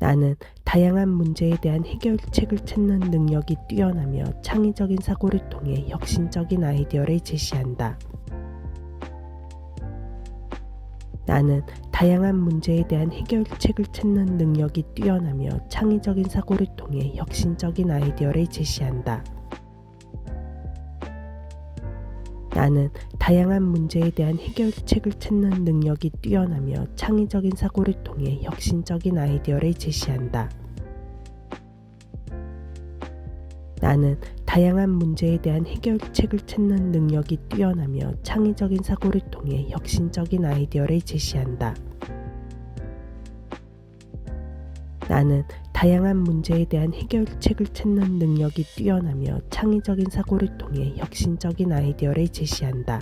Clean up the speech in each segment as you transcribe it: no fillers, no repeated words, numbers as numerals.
나는 다양한 문제에 대한 해결책을 찾는 능력이 뛰어나며 창의적인 사고를 통해 혁신적인 아이디어를 제시한다. 나는 다양한 문제에 대한 해결책을 찾는 능력이 뛰어나며 창의적인 사고를 통해 혁신적인 아이디어를 제시한다. 나는 다양한 문제에 대한 해결책을 찾는 능력이 뛰어나며 창의적인 사고를 통해 혁신적인 아이디어를 제시한다. 나는 다양한 문제에 대한 해결책을 찾는 능력이 뛰어나며 창의적인 사고를 통해 혁신적인 아이디어를 제시한다. 나는 다양한 문제에 대한 해결책을 찾는 능력이 뛰어나며 창의적인 사고를 통해 혁신적인 아이디어를 제시한다.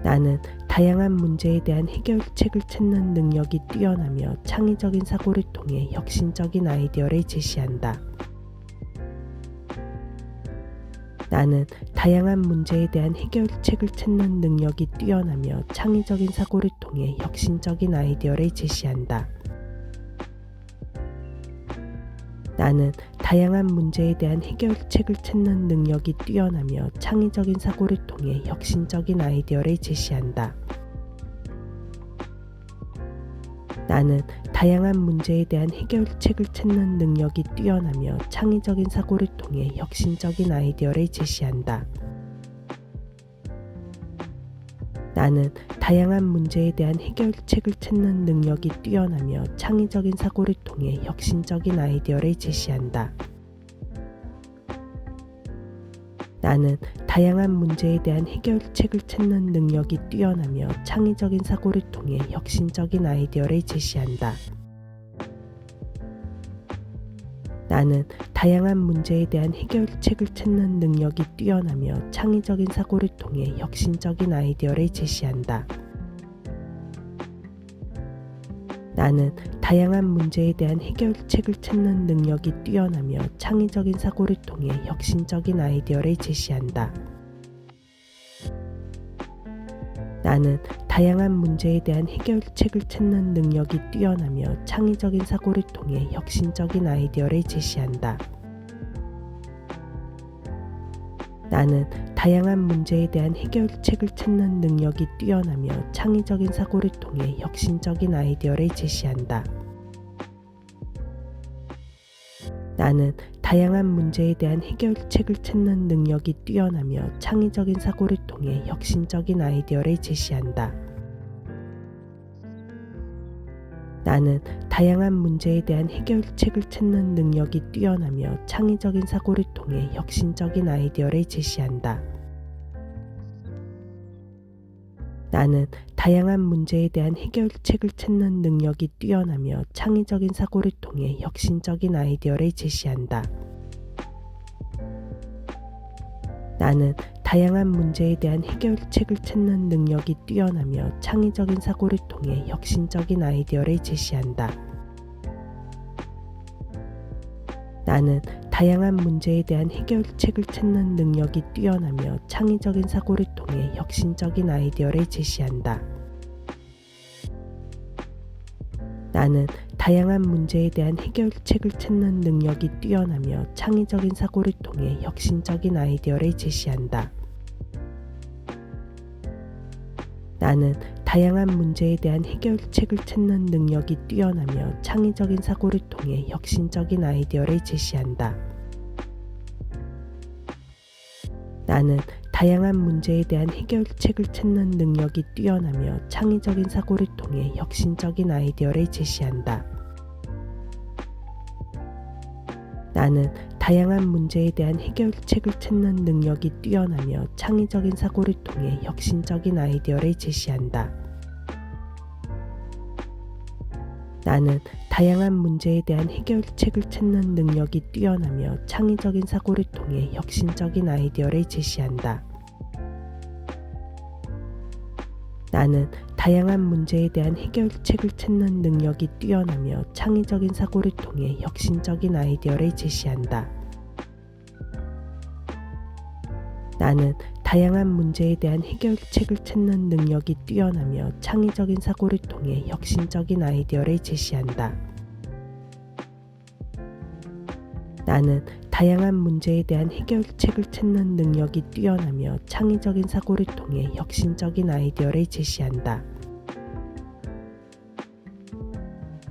나는 다양한 문제에 대한 해결책을 찾는 능력이 뛰어나며 창의적인 사고를 통해 혁신적인 아이디어를 제시한다. 나는 다양한 문제에 대한 해결책을 찾는 능력이 뛰어나며 창의적인 사고를 통해 혁신적인 아이디어를 제시한다. 나는 다양한 문제에 대한 해결책을 찾는 능력이 뛰어나며 창의적인 사고를 통해 혁신적인 아이디어를 제시한다. 나는 다양한 문제에 대한 해결책을 찾는 능력이 뛰어나며 창의적인 사고를 통해 혁신적인 아이디어를 제시한다. 나는 다양한 문제에 대한 해결책을 찾는 능력이 뛰어나며 창의적인 사고를 통해 혁신적인 아이디어를 제시한다. 나는 다양한 문제에 대한 해결책을 찾는 능력이 뛰어나며 창의적인 사고를 통해 혁신적인 아이디어를 제시한다. 나는 다양한 문제에 대한 해결책을 찾는 능력이 뛰어나며 창의적인 사고를 통해 혁신적인 아이디어를 제시한다. 나는 다양한 문제에 대한 해결책을 찾는 능력이 뛰어나며 창의적인 사고를 통해 혁신적인 아이디어를 제시한다. 나는 다양한 문제에 대한 해결책을 찾는 능력이 뛰어나며 창의적인 사고를 통해 혁신적인 아이디어를 제시한다. 나는 다양한 문제에 대한 해결책을 찾는 능력이 뛰어나며 창의적인 사고를 통해 혁신적인 아이디어를 제시한다. 나는 다양한 문제에 대한 해결책을 찾는 능력이 뛰어나며 창의적인 사고를 통해 혁신적인 아이디어를 제시한다. 나는 다양한 문제에 대한 해결책을 찾는 능력이 뛰어나며 창의적인 사고를 통해 혁신적인 아이디어를 제시한다. 나는 다양한 문제에 대한 해결책을 찾는 능력이 뛰어나며 창의적인 사고를 통해 혁신적인 아이디어를 제시한다. 나는 다양한 문제에 대한 해결책을 찾는 능력이 뛰어나며 창의적인 사고를 통해 혁신적인 아이디어를 제시한다. 나는 다양한 문제에 대한 해결책을 찾는 능력이 뛰어나며 창의적인 사고를 통해 혁신적인 아이디어를 제시한다. 나는 다양한 문제에 대한 해결책을 찾는 능력이 뛰어나며 창의적인 사고를 통해 혁신적인 아이디어를 제시한다. 나는 다양한 문제에 대한 해결책을 찾는 능력이 뛰어나며 창의적인 사고를 통해 혁신적인 아이디어를 제시한다. 나는 다양한 문제에 대한 해결책을 찾는 능력이 뛰어나며 창의적인 사고를 통해 혁신적인 아이디어를 제시한다. 나는 다양한 문제에 대한 해결책을 찾는 능력이 뛰어나며 창의적인 사고를 통해 혁신적인 아이디어를 제시한다. 나는 다양한 문제에 대한 해결책을 찾는 능력이 뛰어나며 창의적인 사고를 통해 혁신적인 아이디어를 제시한다. 나는 다양한 문제에 대한 해결책을 찾는 능력이 뛰어나며 창의적인 사고를 통해 혁신적인 아이디어를 제시한다. 나는 다양한 문제에 대한 해결책을 찾는 능력이 뛰어나며 창의적인 사고를 통해 혁신적인 아이디어를 제시한다. 나는 다양한 문제에 대한 해결책을 찾는 능력이 뛰어나며 창의적인 사고를 통해 혁신적인 아이디어를 제시한다.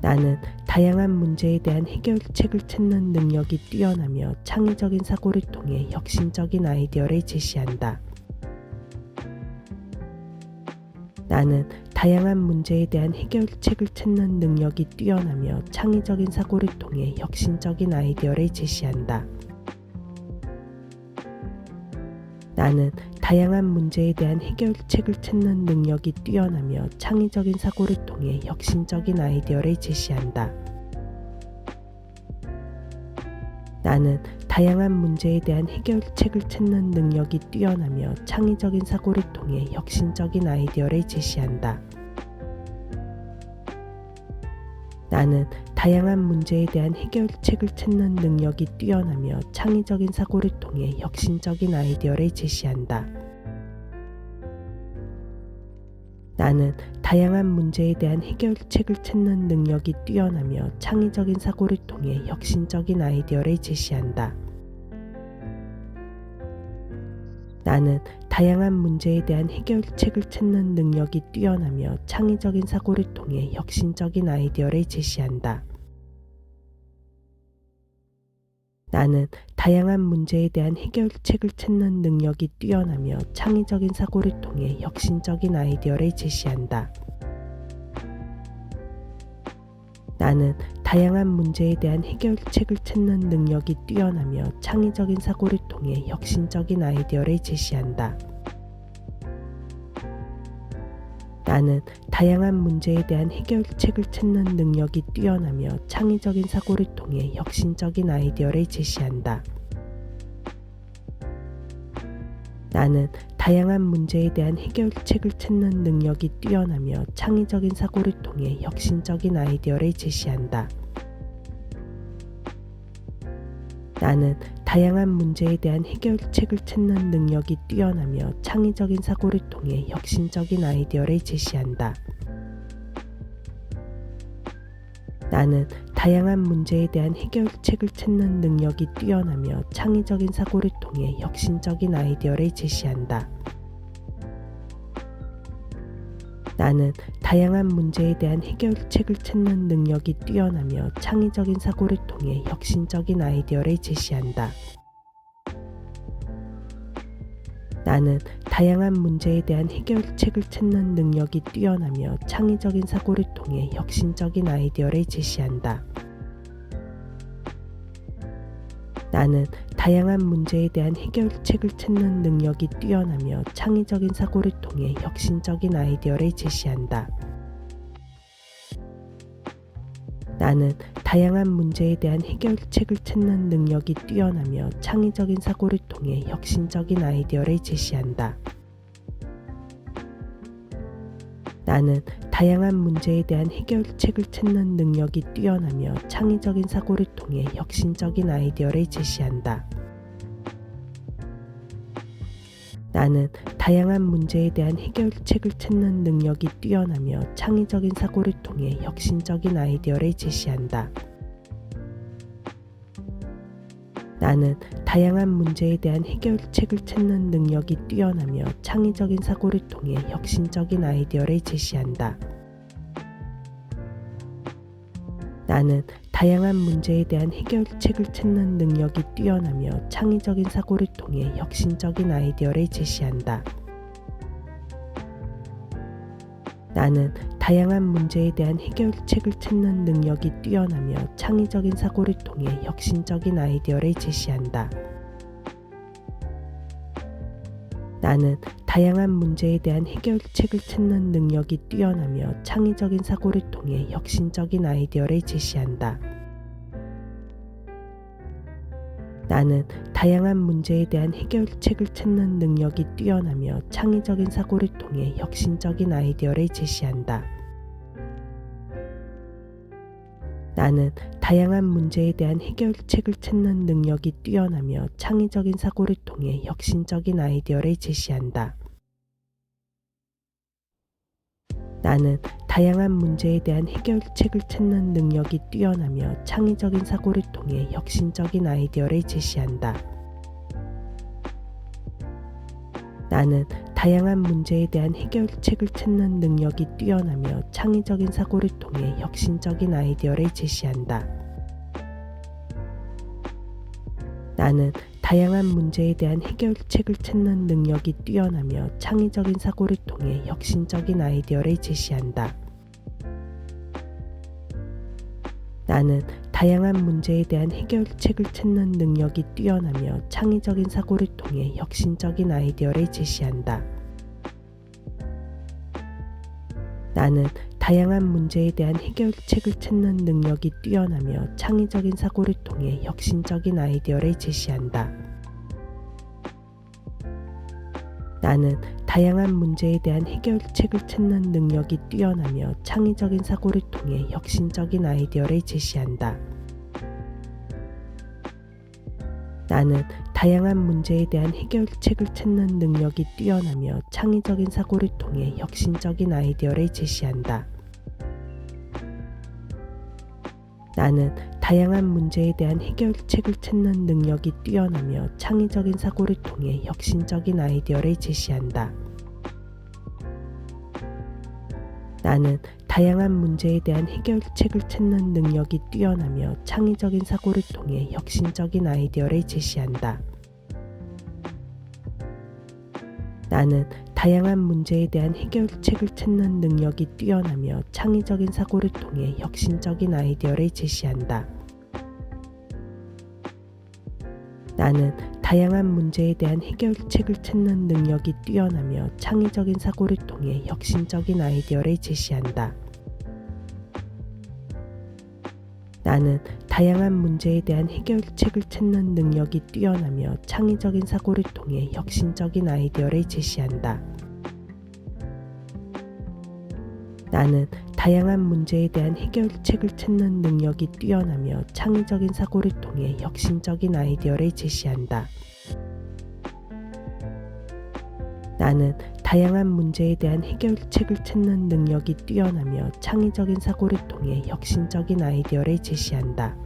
나는 다양한 문제에 대한 해결책을 찾는 능력이 뛰어나며 창의적인 사고를 통해 혁신적인 아이디어를 제시한다. 나는 다양한 문제에 대한 해결책을 찾는 능력이 뛰어나며 창의적인 사고를 통해 혁신적인 아이디어를 제시한다. 나는 다양한 문제에 대한 해결책을 찾는 능력이 뛰어나며 창의적인 사고를 통해 혁신적인 아이디어를 제시한다. 나는 다양한 문제에 대한 해결책을 찾는 능력이 뛰어나며 창의적인 사고를 통해 혁신적인 아이디어를 제시한다. 나는 다양한 문제에 대한 해결책을 찾는 능력이 뛰어나며 창의적인 사고를 통해 혁신적인 아이디어를 제시한다. 나는 다양한 문제에 대한 해결책을 찾는 능력이 뛰어나며 창의적인 사고를 통해 혁신적인 아이디어를 제시한다. 나는 다양한 문제에 대한 해결책을 찾는 능력이 뛰어나며 창의적인 사고를 통해 혁신적인 아이디어를 제시한다. 나는 다양한 문제에 대한 해결책을 찾는 능력이 뛰어나며 창의적인 사고를 통해 혁신적인 아이디어를 제시한다. 나는 다양한 문제에 대한 해결책을 찾는 능력이 뛰어나며 창의적인 사고를 통해 혁신적인 아이디어를 제시한다. 나는 다양한 문제에 대한 해결책을 찾는 능력이 뛰어나며 창의적인 사고를 통해 혁신적인 아이디어를 제시한다. 나는 다양한 문제에 대한 해결책을 찾는 능력이 뛰어나며 창의적인 사고를 통해 혁신적인 아이디어를 제시한다. 나는 다양한 문제에 대한 해결책을 찾는 능력이 뛰어나며 창의적인 사고를 통해 혁신적인 아이디어를 제시한다. 나는 다양한 문제에 대한 해결책을 찾는 능력이 뛰어나며 창의적인 사고를 통해 혁신적인 아이디어를 제시한다. 나는 다양한 문제에 대한 해결책을 찾는 능력이 뛰어나며 창의적인 사고를 통해 혁신적인 아이디어를 제시한다. 나는 다양한 문제에 대한 해결책을 찾는 능력이 뛰어나며 창의적인 사고를 통해 혁신적인 아이디어를 제시한다. 나는 다양한 문제에 대한 해결책을 찾는 능력이 뛰어나며 창의적인 사고를 통해 혁신적인 아이디어를 제시한다. 나는 다양한 문제에 대한 해결책을 찾는 능력이 뛰어나며 창의적인 사고를 통해 혁신적인 아이디어를 제시한다. 나는 다양한 문제에 대한 해결책을 찾는 능력이 뛰어나며 창의적인 사고를 통해 혁신적인 아이디어를 제시한다. 나는 다양한 문제에 대한 해결책을 찾는 능력이 뛰어나며 창의적인 사고를 통해 혁신적인 아이디어를 제시한다. 나는 다양한 문제에 대한 해결책을 찾는 능력이 뛰어나며 창의적인 사고를 통해 혁신적인 아이디어를 제시한다. 나는 다양한 문제에 대한 해결책을 찾는 능력이 뛰어나며 창의적인 사고를 통해 혁신적인 아이디어를 제시한다. 나는 다양한 문제에 대한 해결책을 찾는 능력이 뛰어나며 창의적인 사고를 통해 혁신적인 아이디어를 제시한다. 나는 다양한 문제에 대한 해결책을 찾는 능력이 뛰어나며 창의적인 사고를 통해 혁신적인 아이디어를 제시한다. 나는 다양한 문제에 대한 해결책을 찾는 능력이 뛰어나며 창의적인 사고를 통해 혁신적인 아이디어를 제시한다. 나는 다양한 문제에 대한 해결책을 찾는 능력이 뛰어나며 창의적인 사고를 통해 혁신적인 아이디어를 제시한다. 나는 다양한 문제에 대한 해결책을 찾는 능력이 뛰어나며 창의적인 사고를 통해 혁신적인 아이디어를 제시한다. 나는 다양한 문제에 대한 해결책을 찾는 능력이 뛰어나며 창의적인 사고를 통해 혁신적인 아이디어를 제시한다. 나는 다양한 문제에 대한 해결책을 찾는 능력이 뛰어나며 창의적인 사고를 통해 혁신적인 아이디어를 제시한다. 나는 다양한 문제에 대한 해결책을 찾는 능력이 뛰어나며 창의적인 사고를 통해 혁신적인 아이디어를 제시한다. 나는 다양한 문제에 대한 해결책을 찾는 능력이 뛰어나며 창의적인 사고를 통해 혁신적인 아이디어를 제시한다. 나는 다양한 문제에 대한 해결책을 찾는 능력이 뛰어나며 창의적인 사고를 통해 혁신적인 아이디어를 제시한다. 나는 다양한 문제에 대한 해결책을 찾는 능력이 뛰어나며 창의적인 사고를 통해 혁신적인 아이디어를 제시한다. 나는 다양한 문제에 대한 해결책을 찾는 능력이 뛰어나며 창의적인 사고를 통해 혁신적인 아이디어를 제시한다. 나는 다양한 문제에 대한 해결책을 찾는 능력이 뛰어나며 창의적인 사고를 통해 혁신적인 아이디어를 제시한다. 나는 다양한 문제에 대한 해결책을 찾는 능력이 뛰어나며 창의적인 사고를 통해 혁신적인 아이디어를 제시한다. 나는 다양한 문제에 대한 해결책을 찾는 능력이 뛰어나며 창의적인 사고를 통해 혁신적인 아이디어를 제시한다. 나는 다양한 문제에 대한 해결책을 찾는 능력이 뛰어나며 창의적인 사고를 통해 혁신적인 아이디어를 제시한다. 나는 다양한 문제에 대한 해결책을 찾는 능력이 뛰어나며 창의적인 사고를 통해 혁신적인 아이디어를 제시한다. 나는 다양한 문제에 대한 해결책을 찾는 능력이 뛰어나며 창의적인 사고를 통해 혁신적인 아이디어를 제시한다.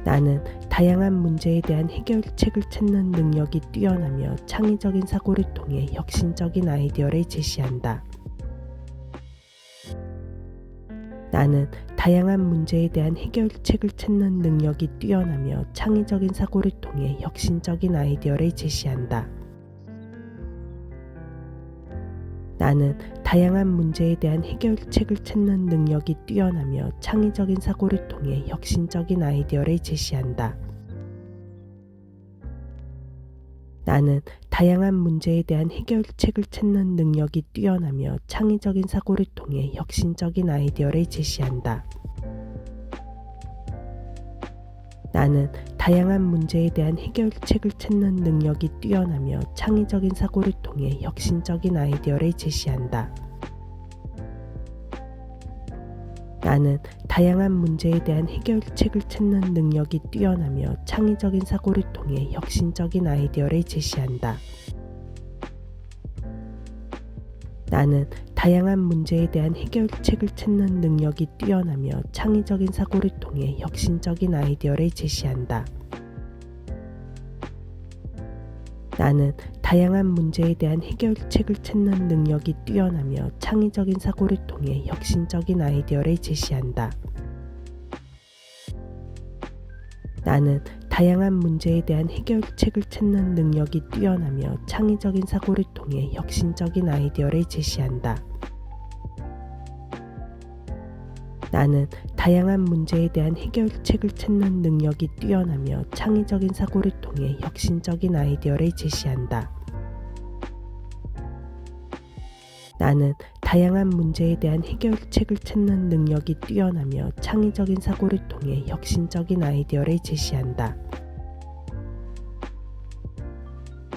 나는 다양한 문제에 대한 해결책을 찾는 능력이 뛰어나며 창의적인 사고를 통해 혁신적인 아이디어를 제시한다. 나는 다양한 문제에 대한 해결책을 찾는 능력이 뛰어나며 창의적인 사고를 통해 혁신적인 아이디어를 제시한다. 나는 다양한 문제에 대한 해결책을 찾는 능력이 뛰어나며 창의적인 사고를 통해 혁신적인 아이디어를 제시한다. 나는 다양한 문제에 대한 해결책을 찾는 능력이 뛰어나며 창의적인 사고를 통해 혁신적인 아이디어를 제시한다. 나는 다양한 문제에 대한 해결책을 찾는 능력이 뛰어나며 창의적인 사고를 통해 혁신적인 아이디어를 제시한다. 나는 다양한 문제에 대한 해결책을 찾는 능력이 뛰어나며 창의적인 사고를 통해 혁신적인 아이디어를 제시한다. 나는 다양한 문제에 대한 해결책을 찾는 능력이 뛰어나며 창의적인 사고를 통해 혁신적인 아이디어를 제시한다. 나는 다양한 문제에 대한 해결책을 찾는 능력이 뛰어나며 창의적인 사고를 통해 혁신적인 아이디어를 제시한다. 나는 다양한 문제에 대한 해결책을 찾는 능력이 뛰어나며 창의적인 사고를 통해 혁신적인 아이디어를 제시한다. 나는 다양한 문제에 대한 해결책을 찾는 능력이 뛰어나며 창의적인 사고를 통해 혁신적인 아이디어를 제시한다. 나는 다양한 문제에 대한 해결책을 찾는 능력이 뛰어나며 창의적인 사고를 통해 혁신적인 아이디어를 제시한다.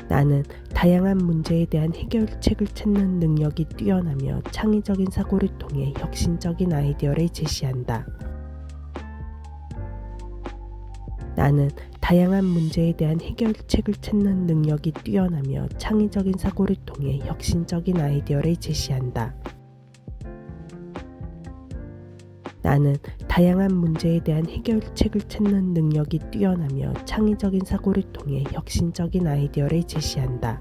나는 다양한 문제에 대한 해결책을 찾는 능력이 뛰어나며 창의적인 사고를 통해 혁신적인 아이디어를 제시한다. 나는 다양한 문제에 대한 해결책을 찾는 능력이 뛰어나며 창의적인 사고를 통해 혁신적인 아이디어를 제시한다. 나는 다양한 문제에 대한 해결책을 찾는 능력이 뛰어나며 창의적인 사고를 통해 혁신적인 아이디어를 제시한다.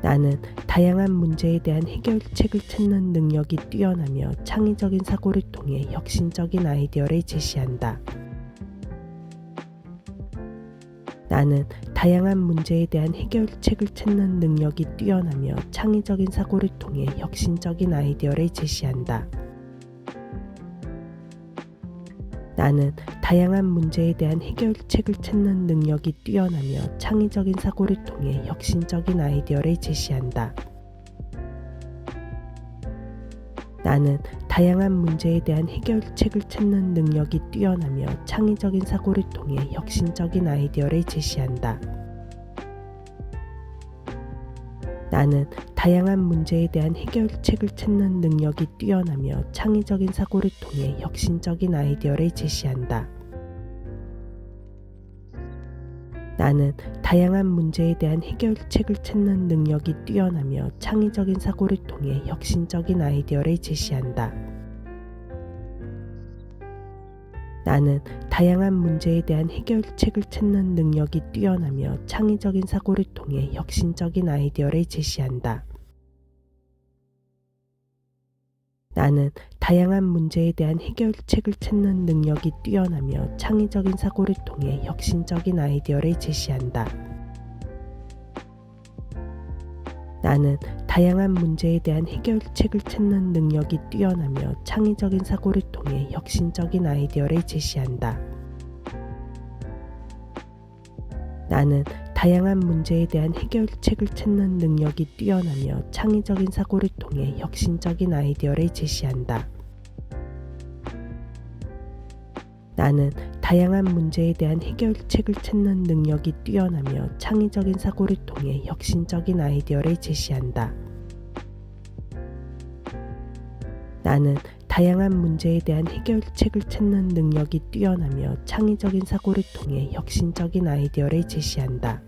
나는 다양한 문제에 대한 해결책을 찾는 능력이 뛰어나며 창의적인 사고를 통해 혁신적인 아이디어를 제시한다. 나는 다양한 문제에 대한 해결책을 찾는 능력이 뛰어나며 창의적인 사고를 통해 혁신적인 아이디어를 제시한다. 나는 다양한 문제에 대한 해결책을 찾는 능력이 뛰어나며 창의적인 사고를 통해 혁신적인 아이디어를 제시한다. 나는 다양한 문제에 대한 해결책을 찾는 능력이 뛰어나며 창의적인 사고를 통해 혁신적인 아이디어를 제시한다. 나는 다양한 문제에 대한 해결책을 찾는 능력이 뛰어나며 창의적인 사고를 통해 혁신적인 아이디어를 제시한다. 나는 다양한 문제에 대한 해결책을 찾는 능력이 뛰어나며 창의적인 사고를 통해 혁신적인 아이디어를 제시한다. 나는 다양한 문제에 대한 해결책을 찾는 능력이 뛰어나며 창의적인 사고를 통해 혁신적인 아이디어를 제시한다. 나는 다양한 문제에 대한 해결책을 찾는 능력이 뛰어나며 창의적인 사고를 통해 혁신적인 아이디어를 제시한다. 나는 다양한 문제에 대한 해결책을 찾는 능력이 뛰어나며 창의적인 사고를 통해 혁신적인 아이디어를 제시한다. 나는 다양한 문제에 대한 해결책을 찾는 능력이 뛰어나며 창의적인 사고를 통해 혁신적인 아이디어를 제시한다. 나는 다양한 문제에 대한 해결책을 찾는 능력이 뛰어나며 창의적인 사고를 통해 혁신적인 아이디어를 제시한다. 나는 다양한 문제에 대한 해결책을 찾는 능력이 뛰어나며 창의적인 사고를 통해 혁신적인 아이디어를 제시한다.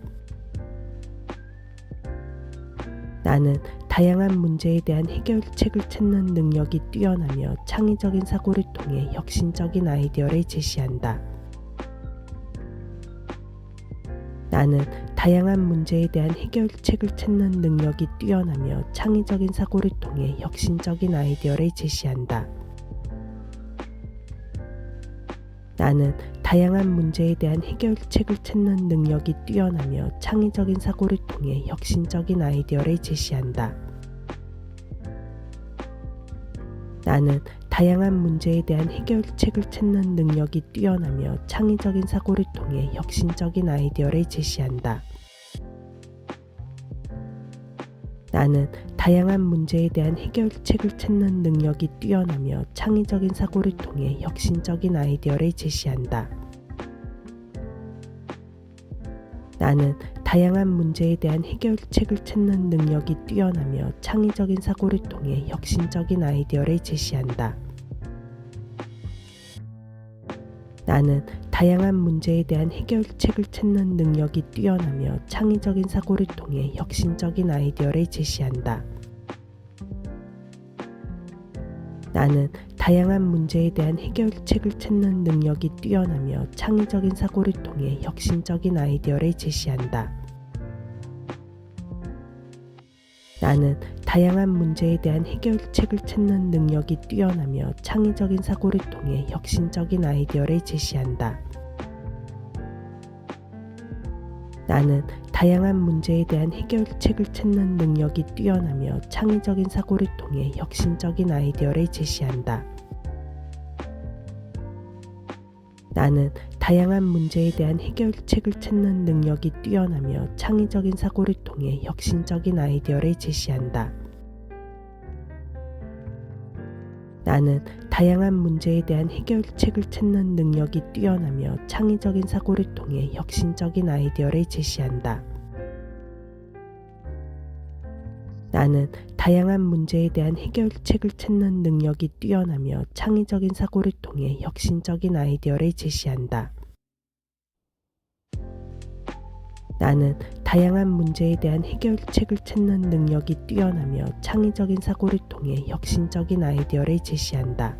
나는 다양한 문제에 대한 해결책을 찾는 능력이 뛰어나며 창의적인 사고를 통해 혁신적인 아이디어를 제시한다. 나는 다양한 문제에 대한 해결책을 찾는 능력이 뛰어나며 창의적인 사고를 통해 혁신적인 아이디어를 제시한다. 나는 다양한 문제에 대한 해결책을 찾는 능력이 뛰어나며 창의적인 사고를 통해 혁신적인 아이디어를 제시한다. 나는 다양한 문제에 대한 해결책을 찾는 능력이 뛰어나며 창의적인 사고를 통해 혁신적인 아이디어를 제시한다. 나는 다양한 문제에 대한 해결책을 찾는 능력이 뛰어나며 창의적인 사고를 통해 혁신적인 아이디어를 제시한다. 나는 다양한 문제에 대한 해결책을 찾는 능력이 뛰어나며 창의적인 사고를 통해 혁신적인 아이디어를 제시한다. 나는 다양한 문제에 대한 해결책을 찾는 능력이 뛰어나며 창의적인 사고를 통해 혁신적인 아이디어를 제시한다. 나는 다양한 문제에 대한 해결책을 찾는 능력이 뛰어나며 창의적인 사고를 통해 혁신적인 아이디어를 제시한다. 나는 다양한 문제에 대한 해결책을 찾는 능력이 뛰어나며 창의적인 사고를 통해 혁신적인 아이디어를 제시한다. 나는 다양한 문제에 대한 해결책을 찾는 능력이 뛰어나며 창의적인 사고를 통해 혁신적인 아이디어를 제시한다. 나는 다양한 문제에 대한 해결책을 찾는 능력이 뛰어나며 창의적인 사고를 통해 혁신적인 아이디어를 제시한다. 나는 다양한 문제에 대한 해결책을 찾는 능력이 뛰어나며 창의적인 사고를 통해 혁신적인 아이디어를 제시한다. 나는 다양한 문제에 대한 해결책을 찾는 능력이 뛰어나며 창의적인 사고를 통해 혁신적인 아이디어를 제시한다. 나는 다양한 문제에 대한 해결책을 찾는 능력이 뛰어나며 창의적인 사고를 통해 혁신적인 아이디어를 제시한다.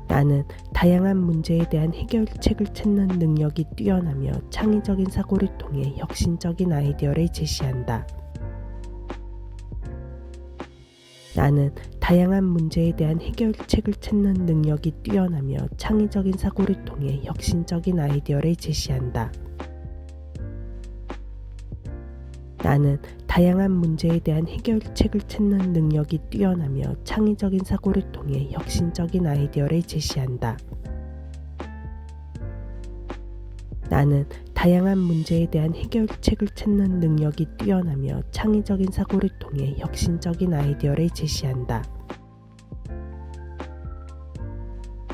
나는 다양한 문제에 대한 해결책을 찾는 능력이 뛰어나며 창의적인 사고를 통해 혁신적인 아이디어를 제시한다. 나는 다양한 문제에 대한 해결책을 찾는 능력이 뛰어나며 창의적인 사고를 통해 혁신적인 아이디어를 제시한다. 나는 다양한 문제에 대한 해결책을 찾는 능력이 뛰어나며 창의적인 사고를 통해 혁신적인 아이디어를 제시한다. 나는 다양한 문제에 대한 해결책을 찾는 능력이 뛰어나며 창의적인 사고를 통해 혁신적인 아이디어를 제시한다.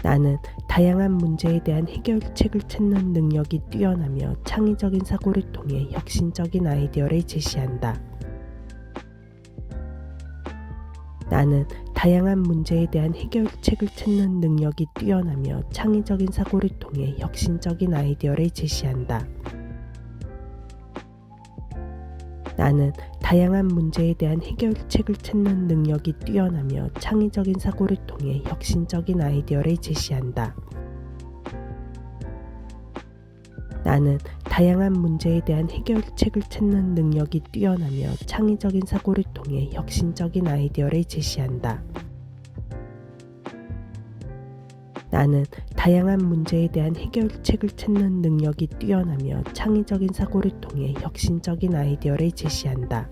나는 다양한 문제에 대한 해결책을 찾는 능력이 뛰어나며 창의적인 사고를 통해 혁신적인 아이디어를 제시한다. 나는 다양한 문제에 대한 해결책을 찾는 능력이 뛰어나며 창의적인 사고를 통해 혁신적인 아이디어를 제시한다. 나는 다양한 문제에 대한 해결책을 찾는 능력이 뛰어나며 창의적인 사고를 통해 혁신적인 아이디어를 제시한다. 나는 다양한 문제에 대한 해결책을 찾는 능력이 뛰어나며 창의적인 사고를 통해 혁신적인 아이디어를 제시한다. 나는 다양한 문제에 대한 해결책을 찾는 능력이 뛰어나며 창의적인 사고를 통해 혁신적인 아이디어를 제시한다.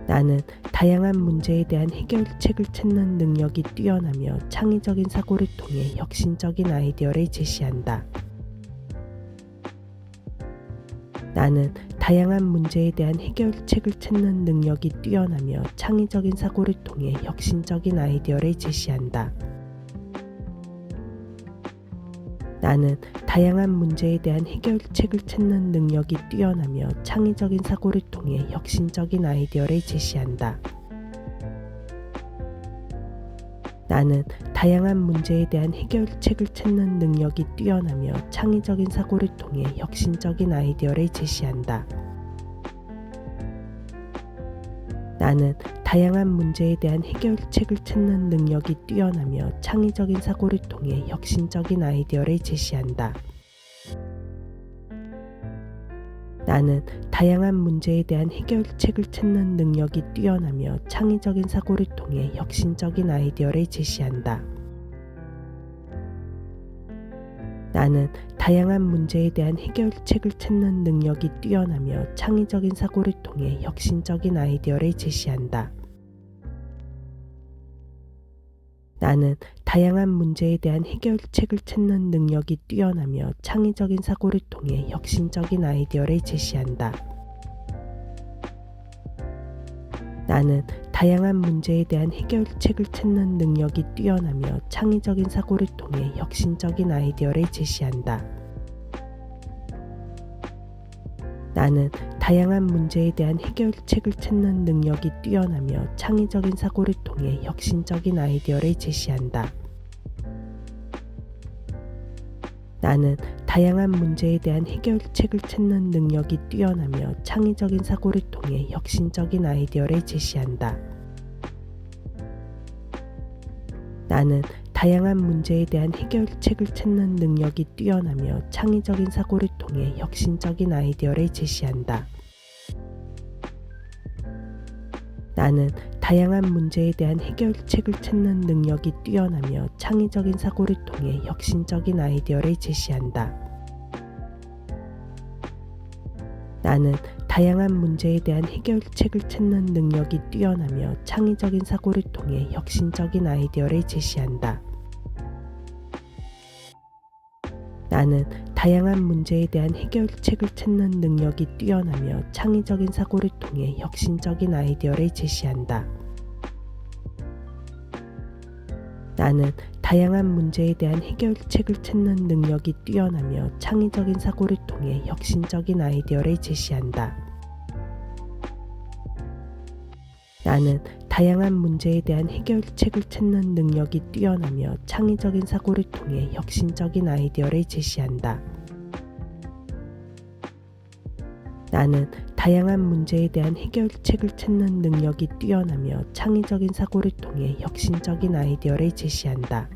나는 다양한 문제에 대한 해결책을 찾는 능력이 뛰어나며 창의적인 사고를 통해 혁신적인 아이디어를 제시한다. 나는 다양한 문제에 대한 해결책을 찾는 능력이 뛰어나며 창의적인 사고를 통해 혁신적인 아이디어를 제시한다. 나는 다양한 문제에 대한 해결책을 찾는 능력이 뛰어나며 창의적인 사고를 통해 혁신적인 아이디어를 제시한다. 나는 다양한 문제에 대한 해결책을 찾는 능력이 뛰어나며 창의적인 사고를 통해 혁신적인 아이디어를 제시한다. 나는 다양한 문제에 대한 해결책을 찾는 능력이 뛰어나며 창의적인 사고를 통해 혁신적인 아이디어를 제시한다. 나는 다양한 문제에 대한 해결책을 찾는 능력이 뛰어나며 창의적인 사고를 통해 혁신적인 아이디어를 제시한다. 나는 다양한 문제에 대한 해결책을 찾는 능력이 뛰어나며 창의적인 사고를 통해 혁신적인 아이디어를 제시한다. 나는 다양한 문제에 대한 해결책을 찾는 능력이 뛰어나며 창의적인 사고를 통해 혁신적인 아이디어를 제시한다. 나는 다양한 문제에 대한 해결책을 찾는 능력이 뛰어나며 창의적인 사고를 통해 혁신적인 아이디어를 제시한다. 나는 다양한 문제에 대한 해결책을 찾는 능력이 뛰어나며 창의적인 사고를 통해 혁신적인 아이디어를 제시한다. 나는 다양한 문제에 대한 해결책을 찾는 능력이 뛰어나며 창의적인 사고를 통해 혁신적인 아이디어를 제시한다. 나는 다양한 문제에 대한 해결책을 찾는 능력이 뛰어나며 창의적인 사고를 통해 혁신적인 아이디어를 제시한다. 나는 다양한 문제에 대한 해결책을 찾는 능력이 뛰어나며 창의적인 사고를 통해 혁신적인 아이디어를 제시한다. 나는 다양한 문제에 대한 해결책을 찾는 능력이 뛰어나며 창의적인 사고를 통해 혁신적인 아이디어를 제시한다. 나는 다양한 문제에 대한 해결책을 찾는 능력이 뛰어나며 창의적인 사고를 통해 혁신적인 아이디어를 제시한다. 나는 다양한 문제에 대한 해결책을 찾는 능력이 뛰어나며 창의적인 사고를 통해 혁신적인 아이디어를 제시한다. 나는 다양한 문제에 대한 해결책을 찾는 능력이 뛰어나며 창의적인 사고를 통해 혁신적인 아이디어를 제시한다. 나는 다양한 문제에 대한 해결책을 찾는 능력이 뛰어나며 창의적인 사고를 통해 혁신적인 아이디어를 제시한다.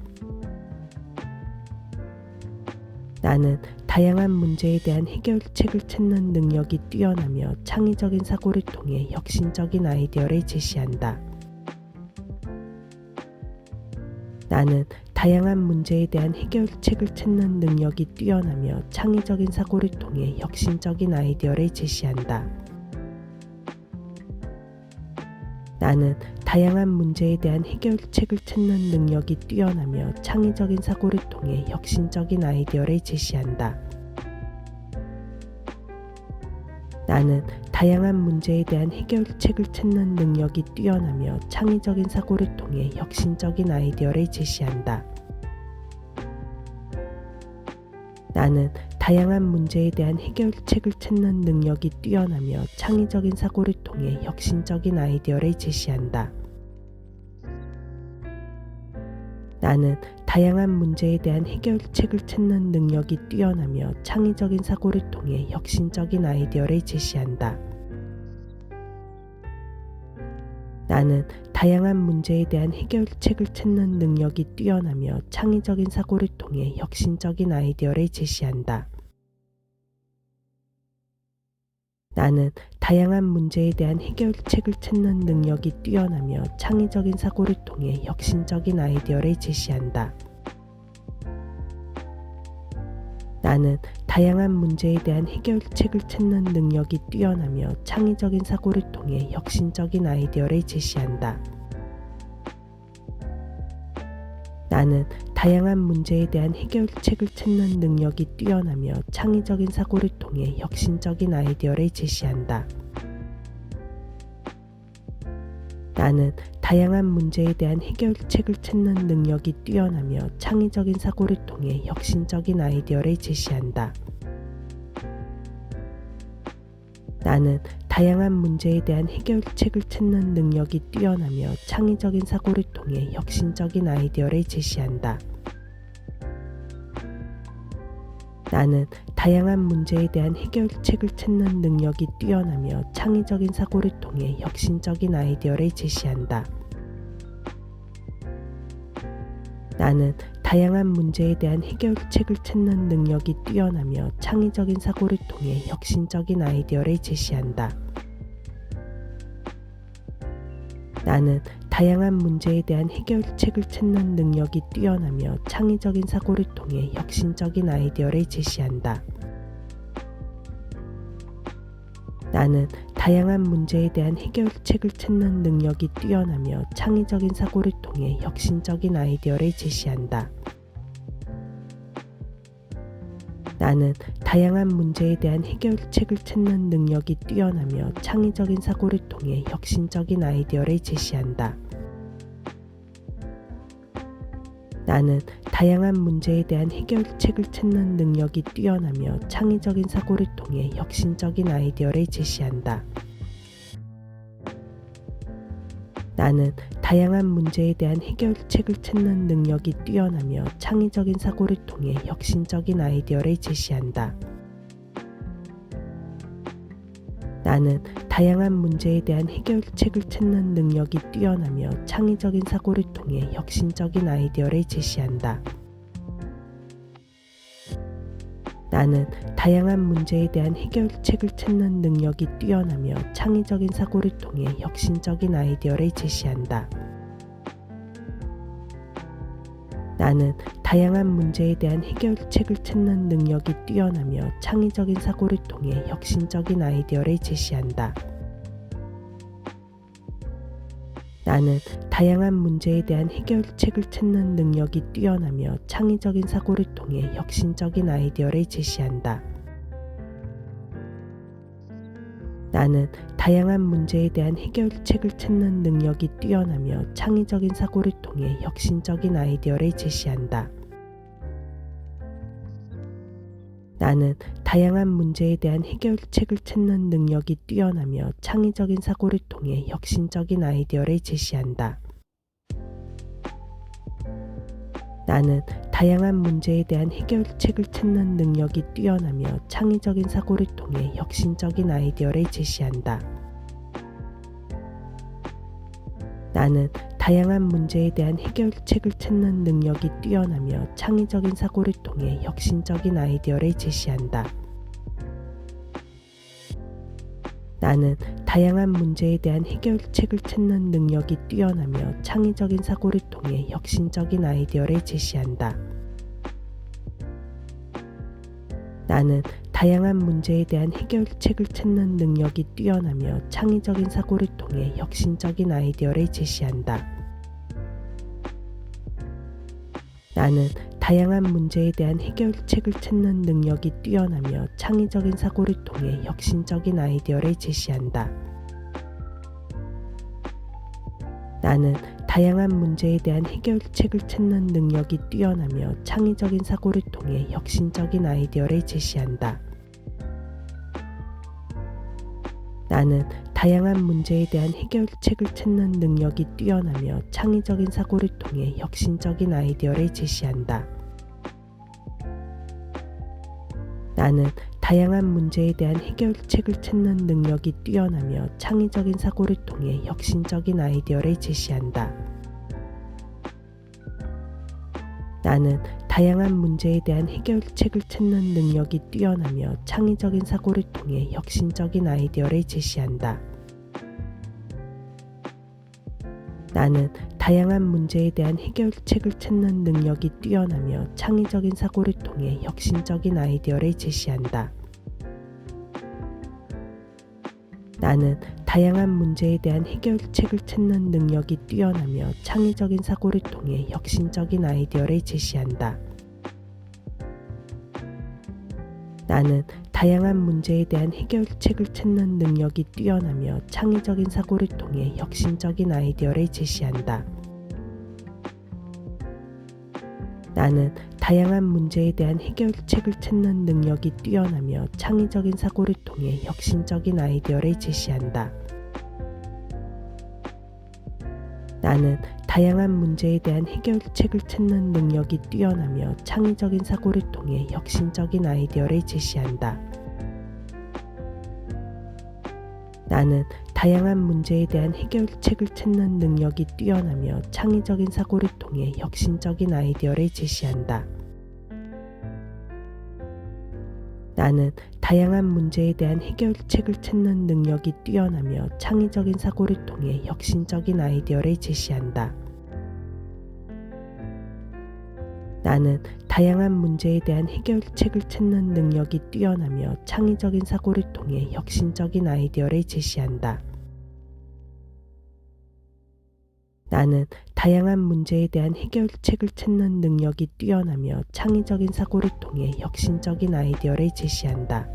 나는 다양한 문제에 대한 해결책을 찾는 능력이 뛰어나며 창의적인 사고를 통해 혁신적인 아이디어를 제시한다. 나는 다양한 문제에 대한 해결책을 찾는 능력이 뛰어나며 창의적인 사고를 통해 혁신적인 아이디어를 제시한다. 나는 다양한 문제에 대한 해결책을 찾는 능력이 뛰어나며 창의적인 사고를 통해 혁신적인 아이디어를 제시한다. 나는 다양한 문제에 대한 해결책을 찾는 능력이 뛰어나며 창의적인 사고를 통해 혁신적인 아이디어를 제시한다. 나는 다양한 문제에 대한 해결책을 찾는 능력이 뛰어나며 창의적인 사고를 통해 혁신적인 아이디어를 제시한다. 나는 다양한 문제에 대한 해결책을 찾는 능력이 뛰어나며 창의적인 사고를 통해 혁신적인 아이디어를 제시한다. 나는 다양한 문제에 대한 해결책을 찾는 능력이 뛰어나며 창의적인 사고를 통해 혁신적인 아이디어를 제시한다. 나는 다양한 문제에 대한 해결책을 찾는 능력이 뛰어나며 창의적인 사고를 통해 혁신적인 아이디어를 제시한다. 나는 다양한 문제에 대한 해결책을 찾는 능력이 뛰어나며 창의적인 사고를 통해 혁신적인 아이디어를 제시한다. 나는 다양한 문제에 대한 해결책을 찾는 능력이 뛰어나며 창의적인 사고를 통해 혁신적인 아이디어를 제시한다. 나는 다양한 문제에 대한 해결책을 찾는 능력이 뛰어나며 창의적인 사고를 통해 혁신적인 아이디어를 제시한다. 나는 다양한 문제에 대한 해결책을 찾는 능력이 뛰어나며 창의적인 사고를 통해 혁신적인 아이디어를 제시한다. 나는 다양한 문제에 대한 해결책을 찾는 능력이 뛰어나며 창의적인 사고를 통해 혁신적인 아이디어를 제시한다. 나는 다양한 문제에 대한 해결책을 찾는 능력이 뛰어나며 창의적인 사고를 통해 혁신적인 아이디어를 제시한다. 나는 다양한 문제에 대한 해결책을 찾는 능력이 뛰어나며 창의적인 사고를 통해 혁신적인 아이디어를 제시한다. 나는 다양한 문제에 대한 해결책을 찾는 능력이 뛰어나며 창의적인 사고를 통해 혁신적인 아이디어를 제시한다. 나는 다양한 문제에 대한 해결책을 찾는 능력이 뛰어나며 창의적인 사고를 통해 혁신적인 아이디어를 제시한다. 나는 다양한 문제에 대한 해결책을 찾는 능력이 뛰어나며 창의적인 사고를 통해 혁신적인 아이디어를 제시한다. 나는 다양한 문제에 대한 해결책을 찾는 능력이 뛰어나며 창의적인 사고를 통해 혁신적인 아이디어를 제시한다. 나는 다양한 문제에 대한 해결책을 찾는 능력이 뛰어나며 창의적인 사고를 통해 혁신적인 아이디어를 제시한다. 나는 다양한 문제에 대한 해결책을 찾는 능력이 뛰어나며 창의적인 사고를 통해 혁신적인 아이디어를 제시한다. 나는 다양한 문제에 대한 해결책을 찾는 능력이 뛰어나며 창의적인 사고를 통해 혁신적인 아이디어를 제시한다. 나는 다양한 문제에 대한 해결책을 찾는 능력이 뛰어나며 창의적인 사고를 통해 혁신적인 아이디어를 제시한다. 나는 다양한 문제에 대한 해결책을 찾는 능력이 뛰어나며 창의적인 사고를 통해 혁신적인 아이디어를 제시한다. 나는 다양한 문제에 대한 해결책을 찾는 능력이 뛰어나며 창의적인 사고를 통해 혁신적인 아이디어를 제시한다. 나는 다양한 문제에 대한 해결책을 찾는 능력이 뛰어나며 창의적인 사고를 통해 혁신적인 아이디어를 제시한다. 나는 다양한 문제에 대한 해결책을 찾는 능력이 뛰어나며 창의적인 사고를 통해 혁신적인 아이디어를 제시한다. 나는 다양한 문제에 대한 해결책을 찾는 능력이 뛰어나며 창의적인 사고를 통해 혁신적인 아이디어를 제시한다. 나는 다양한 문제에 대한 해결책을 찾는 능력이 뛰어나며 창의적인 사고를 통해 혁신적인 아이디어를 제시한다. 나는 다양한 문제에 대한 해결책을 찾는 능력이 뛰어나며 창의적인 사고를 통해 혁신적인 아이디어를 제시한다. 나는 다양한 문제에 대한 해결책을 찾는 능력이 뛰어나며 창의적인 사고를 통해 혁신적인 아이디어를 제시한다. 나는 다양한 문제에 대한 해결책을 찾는 능력이 뛰어나며 창의적인 사고를 통해 혁신적인 아이디어를 제시한다. 나는 다양한 문제에 대한 해결책을 찾는 능력이 뛰어나며 창의적인 사고를 통해 혁신적인 아이디어를 제시한다. 나는 다양한 문제에 대한 해결책을 찾는 능력이 뛰어나며 창의적인 사고를 통해 혁신적인 아이디어를 제시한다. 나는 다양한 문제에 대한 해결책을 찾는 능력이 뛰어나며 창의적인 사고를 통해 혁신적인 아이디어를 제시한다. 나는 다양한 문제에 대한 해결책을 찾는 능력이 뛰어나며 창의적인 사고를 통해 혁신적인 아이디어를 제시한다. 나는 다양한 문제에 대한 해결책을 찾는 능력이 뛰어나며 창의적인 사고를 통해 혁신적인 아이디어를 제시한다. 나는 다양한 문제에 대한 해결책을 찾는 능력이 뛰어나며 창의적인 사고를 통해 혁신적인 아이디어를 제시한다. 나는 다양한 문제에 대한 해결책을 찾는 능력이 뛰어나며 창의적인 사고를 통해 혁신적인 아이디어를 제시한다. 나는 다양한 문제에 대한 해결책을 찾는 능력이 뛰어나며 창의적인 사고를 통해 혁신적인 아이디어를 제시한다. 나는 다양한 문제에 대한 해결책을 찾는 능력이 뛰어나며 창의적인 사고를 통해 혁신적인 아이디어를 제시한다. 나는 다양한 문제에 대한 해결책을 찾는 능력이 뛰어나며 창의적인 사고를 통해 혁신적인 아이디어를 제시한다. 나는 다양한 문제에 대한 해결책을 찾는 능력이 뛰어나며 창의적인 사고를 통해 혁신적인 아이디어를 제시한다.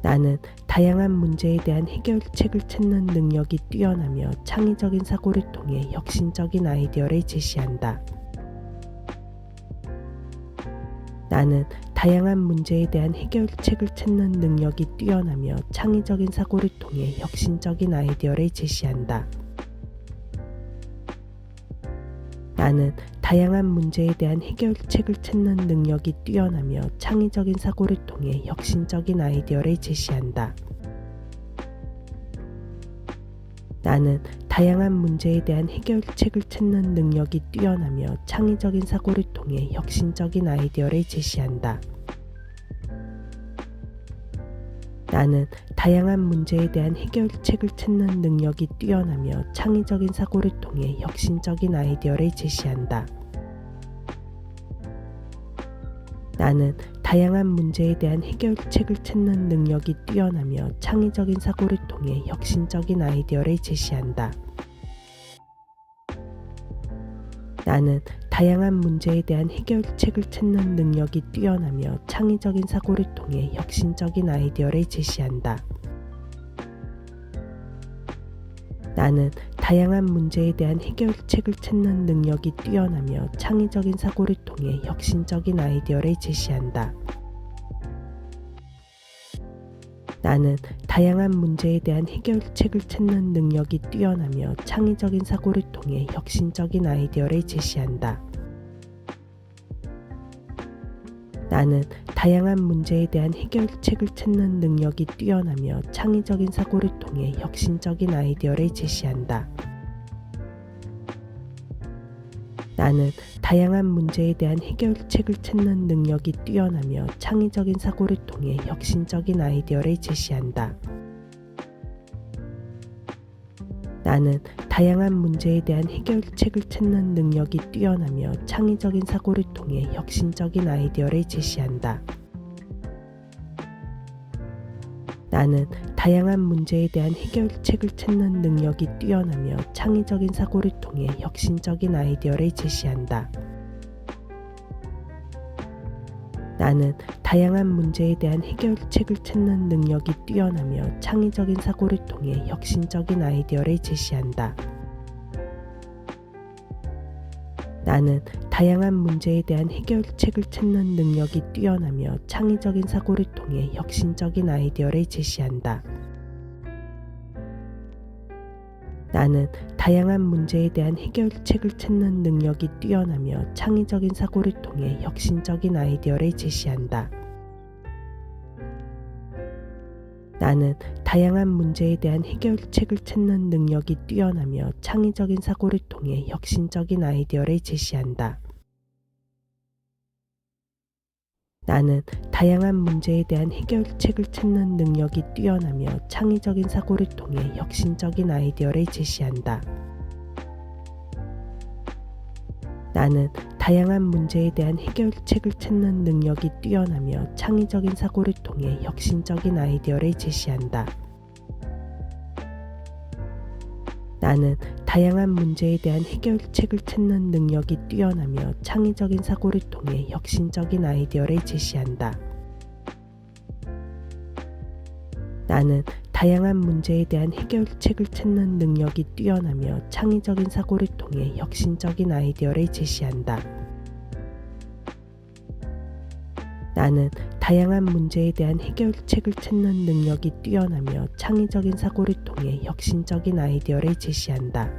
나는 다양한 문제에 대한 해결책을 찾는 능력이 뛰어나며 창의적인 사고를 통해 혁신적인 아이디어를 제시한다. 나는 다양한 문제에 대한 해결책을 찾는 능력이 뛰어나며 창의적인 사고를 통해 혁신적인 아이디어를 제시한다. 나는 다양한 문제에 대한 해결책을 찾는 능력이 뛰어나며 창의적인 사고를 통해 혁신적인 아이디어를 제시한다. 나는 다양한 문제에 대한 해결책을 찾는 능력이 뛰어나며 창의적인 사고를 통해 혁신적인 아이디어를 제시한다. 나는 다양한 문제에 대한 해결책을 찾는 능력이 뛰어나며 창의적인 사고를 통해 혁신적인 아이디어를 제시한다. 나는 다양한 문제에 대한 해결책을 찾는 능력이 뛰어나며 창의적인 사고를 통해 혁신적인 아이디어를 제시한다. 나는 다양한 문제에 대한 해결책을 찾는 능력이 뛰어나며 창의적인 사고를 통해 혁신적인 아이디어를 제시한다. 나는 다양한 문제에 대한 해결책을 찾는 능력이 뛰어나며 창의적인 사고를 통해 혁신적인 아이디어를 제시한다. 나는 다양한 문제에 대한 해결책을 찾는 능력이 뛰어나며 창의적인 사고를 통해 혁신적인 아이디어를 제시한다. 나는 다양한 문제에 대한 해결책을 찾는 능력이 뛰어나며 창의적인 사고를 통해 혁신적인 아이디어를 제시한다. 나는 다양한 문제에 대한 해결책을 찾는 능력이 뛰어나며 창의적인 사고를 통해 혁신적인 아이디어를 제시한다. 나는 다양한 문제에 대한 해결책을 찾는 능력이 뛰어나며 창의적인 사고를 통해 혁신적인 아이디어를 제시한다. 나는 다양한 문제에 대한 해결책을 찾는 능력이 뛰어나며 창의적인 사고를 통해 혁신적인 아이디어를 제시한다. 나는 다양한 문제에 대한 해결책을 찾는 능력이 뛰어나며 창의적인 사고를 통해 혁신적인 아이디어를 제시한다. 나는 다양한 문제에 대한 해결책을 찾는 능력이 뛰어나며 창의적인 사고를 통해 혁신적인 아이디어를 제시한다. 나는 다양한 문제에 대한 해결책을 찾는 능력이 뛰어나며 창의적인 사고를 통해 혁신적인 아이디어를 제시한다. 나는 다양한 문제에 대한 해결책을 찾는 능력이 뛰어나며 창의적인 사고를 통해 혁신적인 아이디어를 제시한다. 나는 다양한 문제에 대한 해결책을 찾는 능력이 뛰어나며 창의적인 사고를 통해 혁신적인 아이디어를 제시한다. 나는 다양한 문제에 대한 해결책을 찾는 능력이 뛰어나며 창의적인 사고를 통해 혁신적인 아이디어를 제시한다. 나는 다양한 문제에 대한 해결책을 찾는 능력이 뛰어나며 창의적인 사고를 통해 혁신적인 아이디어를 제시한다. 나는 다양한 문제에 대한 해결책을 찾는 능력이 뛰어나며 창의적인 사고를 통해 혁신적인 아이디어를 제시한다. 나는 다양한 문제에 대한 해결책을 찾는 능력이 뛰어나며 창의적인 사고를 통해 혁신적인 아이디어를 제시한다.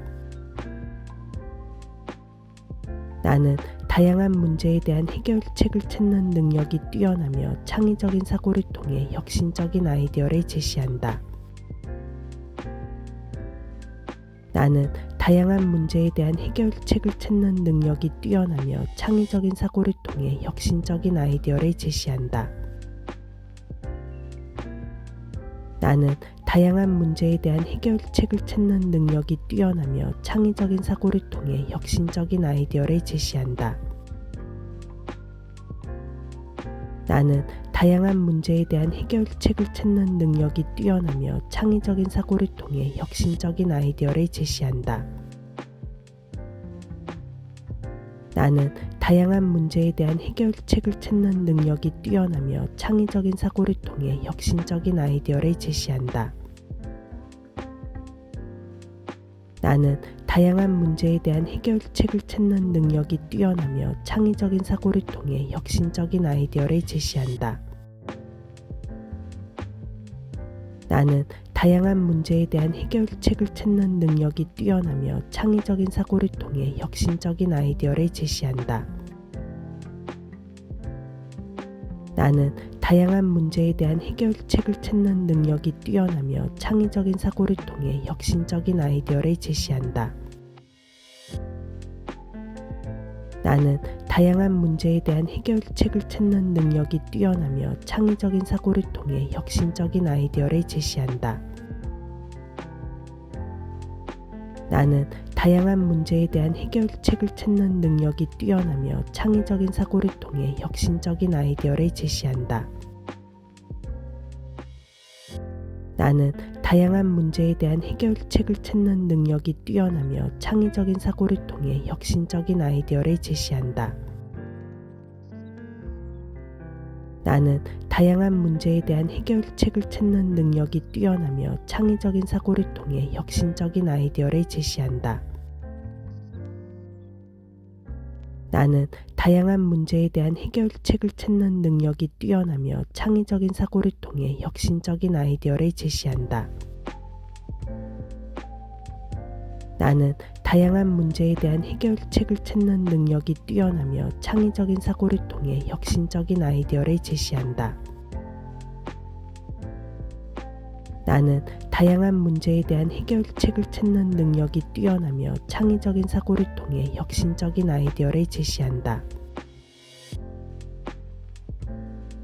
나는 다양한 문제에 대한 해결책을 찾는 능력이 뛰어나며 창의적인 사고를 통해 혁신적인 아이디어를 제시한다. 나는 다양한 문제에 대한 해결책을 찾는 능력이 뛰어나며 창의적인 사고를 통해 혁신적인 아이디어를 제시한다. 나는 다양한 문제에 대한 해결책을 찾는 능력이 뛰어나며 창의적인 사고를 통해 혁신적인 아이디어를 제시한다. 나는 다양한 문제에 대한 해결책을 찾는 능력이 뛰어나며 창의적인 사고를 통해 혁신적인 아이디어를 제시한다. 나는 다양한 문제에 대한 해결책을 찾는 능력이 뛰어나며 창의적인 사고를 통해 혁신적인 아이디어를 제시한다. 나는 다양한 문제에 대한 해결책을 찾는 능력이 뛰어나며 창의적인 사고를 통해 혁신적인 아이디어를 제시한다. 나는 다양한 문제에 대한 해결책을 찾는 능력이 뛰어나며 창의적인 사고를 통해 혁신적인 아이디어를 제시한다. 나는 다양한 문제에 대한 해결책을 찾는 능력이 뛰어나며 창의적인 사고를 통해 혁신적인 아이디어를 제시한다. 나는 다양한 문제에 대한 해결책을 찾는 능력이 뛰어나며 창의적인 사고를 통해 혁신적인 아이디어를 제시한다. 나는 다양한 문제에 대한 해결책을 찾는 능력이 뛰어나며 창의적인 사고를 통해 혁신적인 아이디어를 제시한다. 나는 다양한 문제에 대한 해결책을 찾는 능력이 뛰어나며 창의적인 사고를 통해 혁신적인 아이디어를 제시한다. 나는 다양한 문제에 대한 해결책을 찾는 능력이 뛰어나며 창의적인 사고를 통해 혁신적인 아이디어를 제시한다. 나는 다양한 문제에 대한 해결책을 찾는 능력이 뛰어나며 창의적인 사고를 통해 혁신적인 아이디어를 제시한다. 나는 다양한 문제에 대한 해결책을 찾는 능력이 뛰어나며 창의적인 사고를 통해 혁신적인 아이디어를 제시한다. 나는 다양한 문제에 대한 해결책을 찾는 능력이 뛰어나며 창의적인 사고를 통해 혁신적인 아이디어를 제시한다.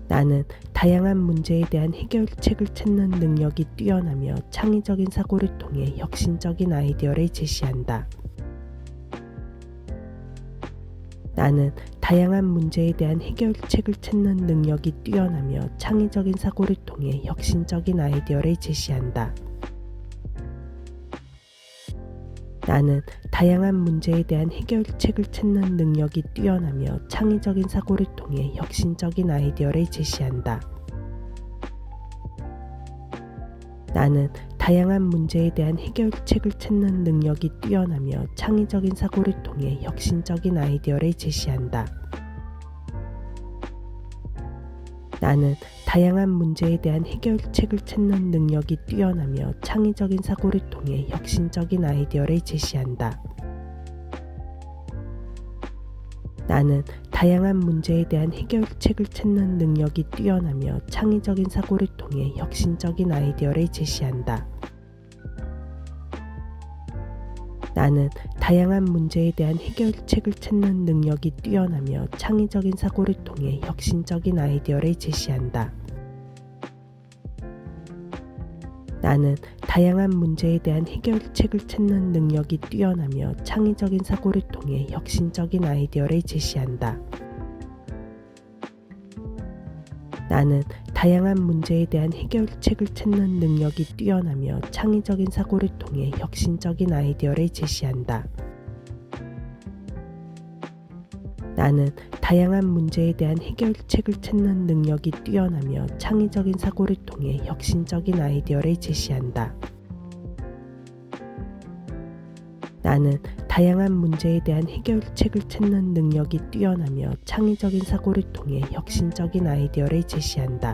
나는 다양한 문제에 대한 해결책을 찾는 능력이 뛰어나며 창의적인 사고를 통해 혁신적인 아이디어를 제시한다. 나는 다양한 문제에 대한 해결책을 찾는 능력이 뛰어나며 창의적인 사고를 통해 혁신적인 아이디어를 제시한다. 나는 다양한 문제에 대한 해결책을 찾는 능력이 뛰어나며 창의적인 사고를 통해 혁신적인 아이디어를 제시한다. 나는 다양한 문제에 대한 해결책을 찾는 능력이 뛰어나며 창의적인 사고를 통해 혁신적인 아이디어를 제시한다. 나는 다양한 문제에 대한 해결책을 찾는 능력이 뛰어나며 창의적인 사고를 통해 혁신적인 아이디어를 제시한다. 나는 다양한 문제에 대한 해결책을 찾는 능력이 뛰어나며 창의적인 사고를 통해 혁신적인 아이디어를 제시한다. 나는 다양한 문제에 대한 해결책을 찾는 능력이 뛰어나며 창의적인 사고를 통해 혁신적인 아이디어를 제시한다. 나는 다양한 문제에 대한 해결책을 찾는 능력이 뛰어나며 창의적인 사고를 통해 혁신적인 아이디어를 제시한다. 나는 다양한 문제에 대한 해결책을 찾는 능력이 뛰어나며 창의적인 사고를 통해 혁신적인 아이디어를 제시한다. 나는 다양한 문제에 대한 해결책을 찾는 능력이 뛰어나며 창의적인 사고를 통해 혁신적인 아이디어를 제시한다. 나는 다양한 문제에 대한 해결책을 찾는 능력이 뛰어나며 창의적인 사고를 통해 혁신적인 아이디어를 제시한다.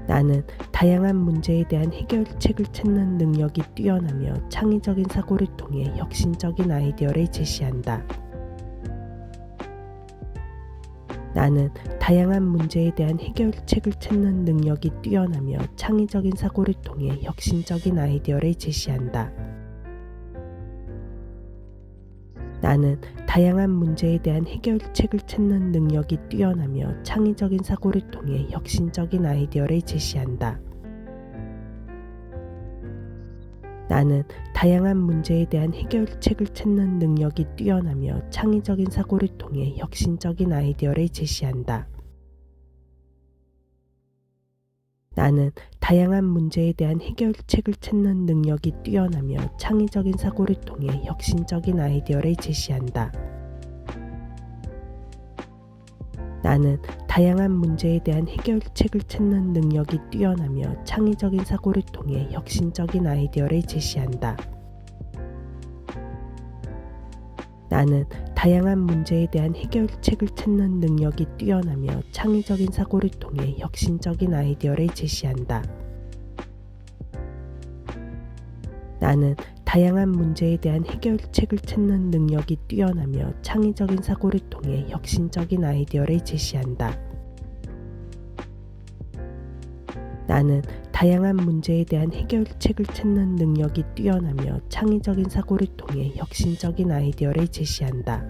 나는 다양한 문제에 대한 해결책을 찾는 능력이 뛰어나며 창의적인 사고를 통해 혁신적인 아이디어를 제시한다. 나는 다양한 문제에 대한 해결책을 찾는 능력이 뛰어나며 창의적인 사고를 통해 혁신적인 아이디어를 제시한다. 나는 다양한 문제에 대한 해결책을 찾는 능력이 뛰어나며 창의적인 사고를 통해 혁신적인 아이디어를 제시한다. 나는 다양한 문제에 대한 해결책을 찾는 능력이 뛰어나며 창의적인 사고를 통해 혁신적인 아이디어를 제시한다. 나는 다양한 문제에 대한 해결책을 찾는 능력이 뛰어나며 창의적인 사고를 통해 혁신적인 아이디어를 제시한다. 나는 다양한 문제에 대한 해결책을 찾는 능력이 뛰어나며 창의적인 사고를 통해 혁신적인 아이디어를 제시한다. 나는 다양한 문제에 대한 해결책을 찾는 능력이 뛰어나며 창의적인 사고를 통해 혁신적인 아이디어를 제시한다. 나는 다양한 문제에 대한 해결책을 찾는 능력이 뛰어나며 창의적인 사고를 통해 혁신적인 아이디어를 제시한다. 나는 다양한 문제에 대한 해결책을 찾는 능력이 뛰어나며 창의적인 사고를 통해 혁신적인 아이디어를 제시한다.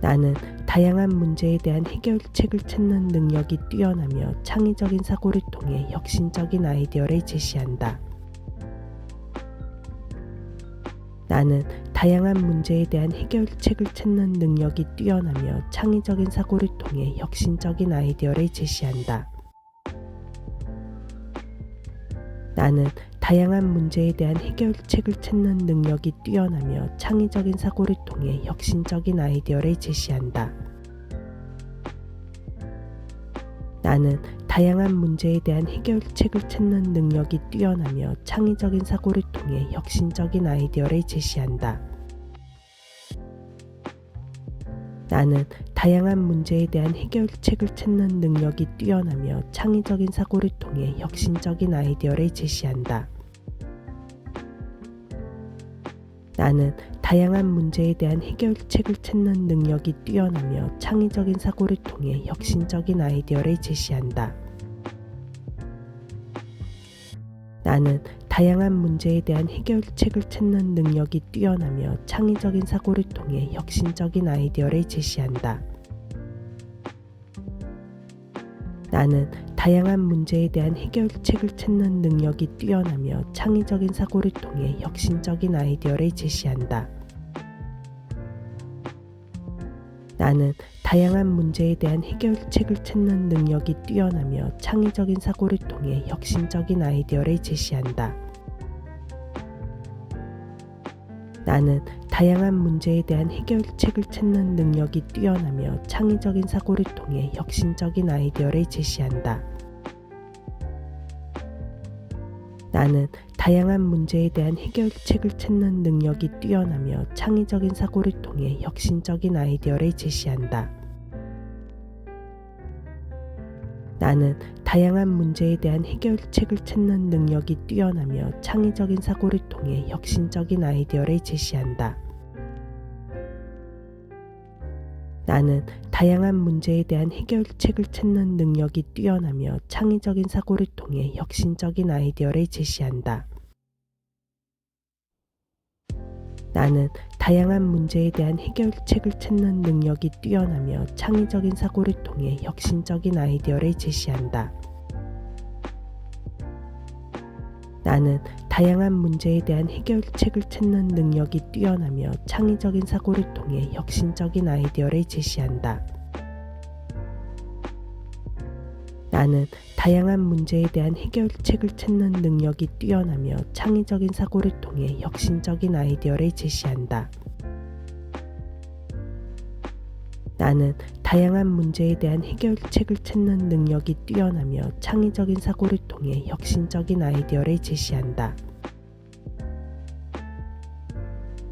나는 다양한 문제에 대한 해결책을 찾는 능력이 뛰어나며 창의적인 사고를 통해 혁신적인 아이디어를 제시한다. 나는 다양한 문제에 대한 해결책을 찾는 능력이 뛰어나며 창의적인 사고를 통해 혁신적인 아이디어를 제시한다. 나는 다양한 문제에 대한 해결책을 찾는 능력이 뛰어나며 창의적인 사고를 통해 혁신적인 아이디어를 제시한다. 나는 다양한 문제에 대한 해결책을 찾는 능력이 뛰어나며 창의적인 사고를 통해 혁신적인 아이디어를 제시한다. 나는 다양한 문제에 대한 해결책을 찾는 능력이 뛰어나며 창의적인 사고를 통해 혁신적인 아이디어를 제시한다. 나는 다양한 문제에 대한 해결책을 찾는 능력이 뛰어나며 창의적인 사고를 통해 혁신적인 아이디어를 제시한다. 나는 다양한 문제에 대한 해결책을 찾는 능력이 뛰어나며 창의적인 사고를 통해 혁신적인 아이디어를 제시한다. 나는 다양한 문제에 대한 해결책을 찾는 능력이 뛰어나며 창의적인 사고를 통해 혁신적인 아이디어를 제시한다. 나는 다양한 문제에 대한 해결책을 찾는 능력이 뛰어나며 창의적인 사고를 통해 혁신적인 아이디어를 제시한다. 나는 다양한 문제에 대한 해결책을 찾는 능력이 뛰어나며 창의적인 사고를 통해 혁신적인 아이디어를 제시한다. 나는 다양한 문제에 대한 해결책을 찾는 능력이 뛰어나며 창의적인 사고를 통해 혁신적인 아이디어를 제시한다. 나는 다양한 문제에 대한 해결책을 찾는 능력이 뛰어나며 창의적인 사고를 통해 혁신적인 아이디어를 제시한다. 나는 다양한 문제에 대한 해결책을 찾는 능력이 뛰어나며 창의적인 사고를 통해 혁신적인 아이디어를 제시한다. 나는 다양한 문제에 대한 해결책을 찾는 능력이 뛰어나며 창의적인 사고를 통해 혁신적인 아이디어를 제시한다. 나는 다양한 문제에 대한 해결책을 찾는 능력이 뛰어나며 창의적인 사고를 통해 혁신적인 아이디어를 제시한다. 나는 다양한 문제에 대한 해결책을 찾는 능력이 뛰어나며 창의적인 사고를 통해 혁신적인 아이디어를 제시한다. 나는 다양한 문제에 대한 해결책을 찾는 능력이 뛰어나며 창의적인 사고를 통해 혁신적인 아이디어를 제시한다.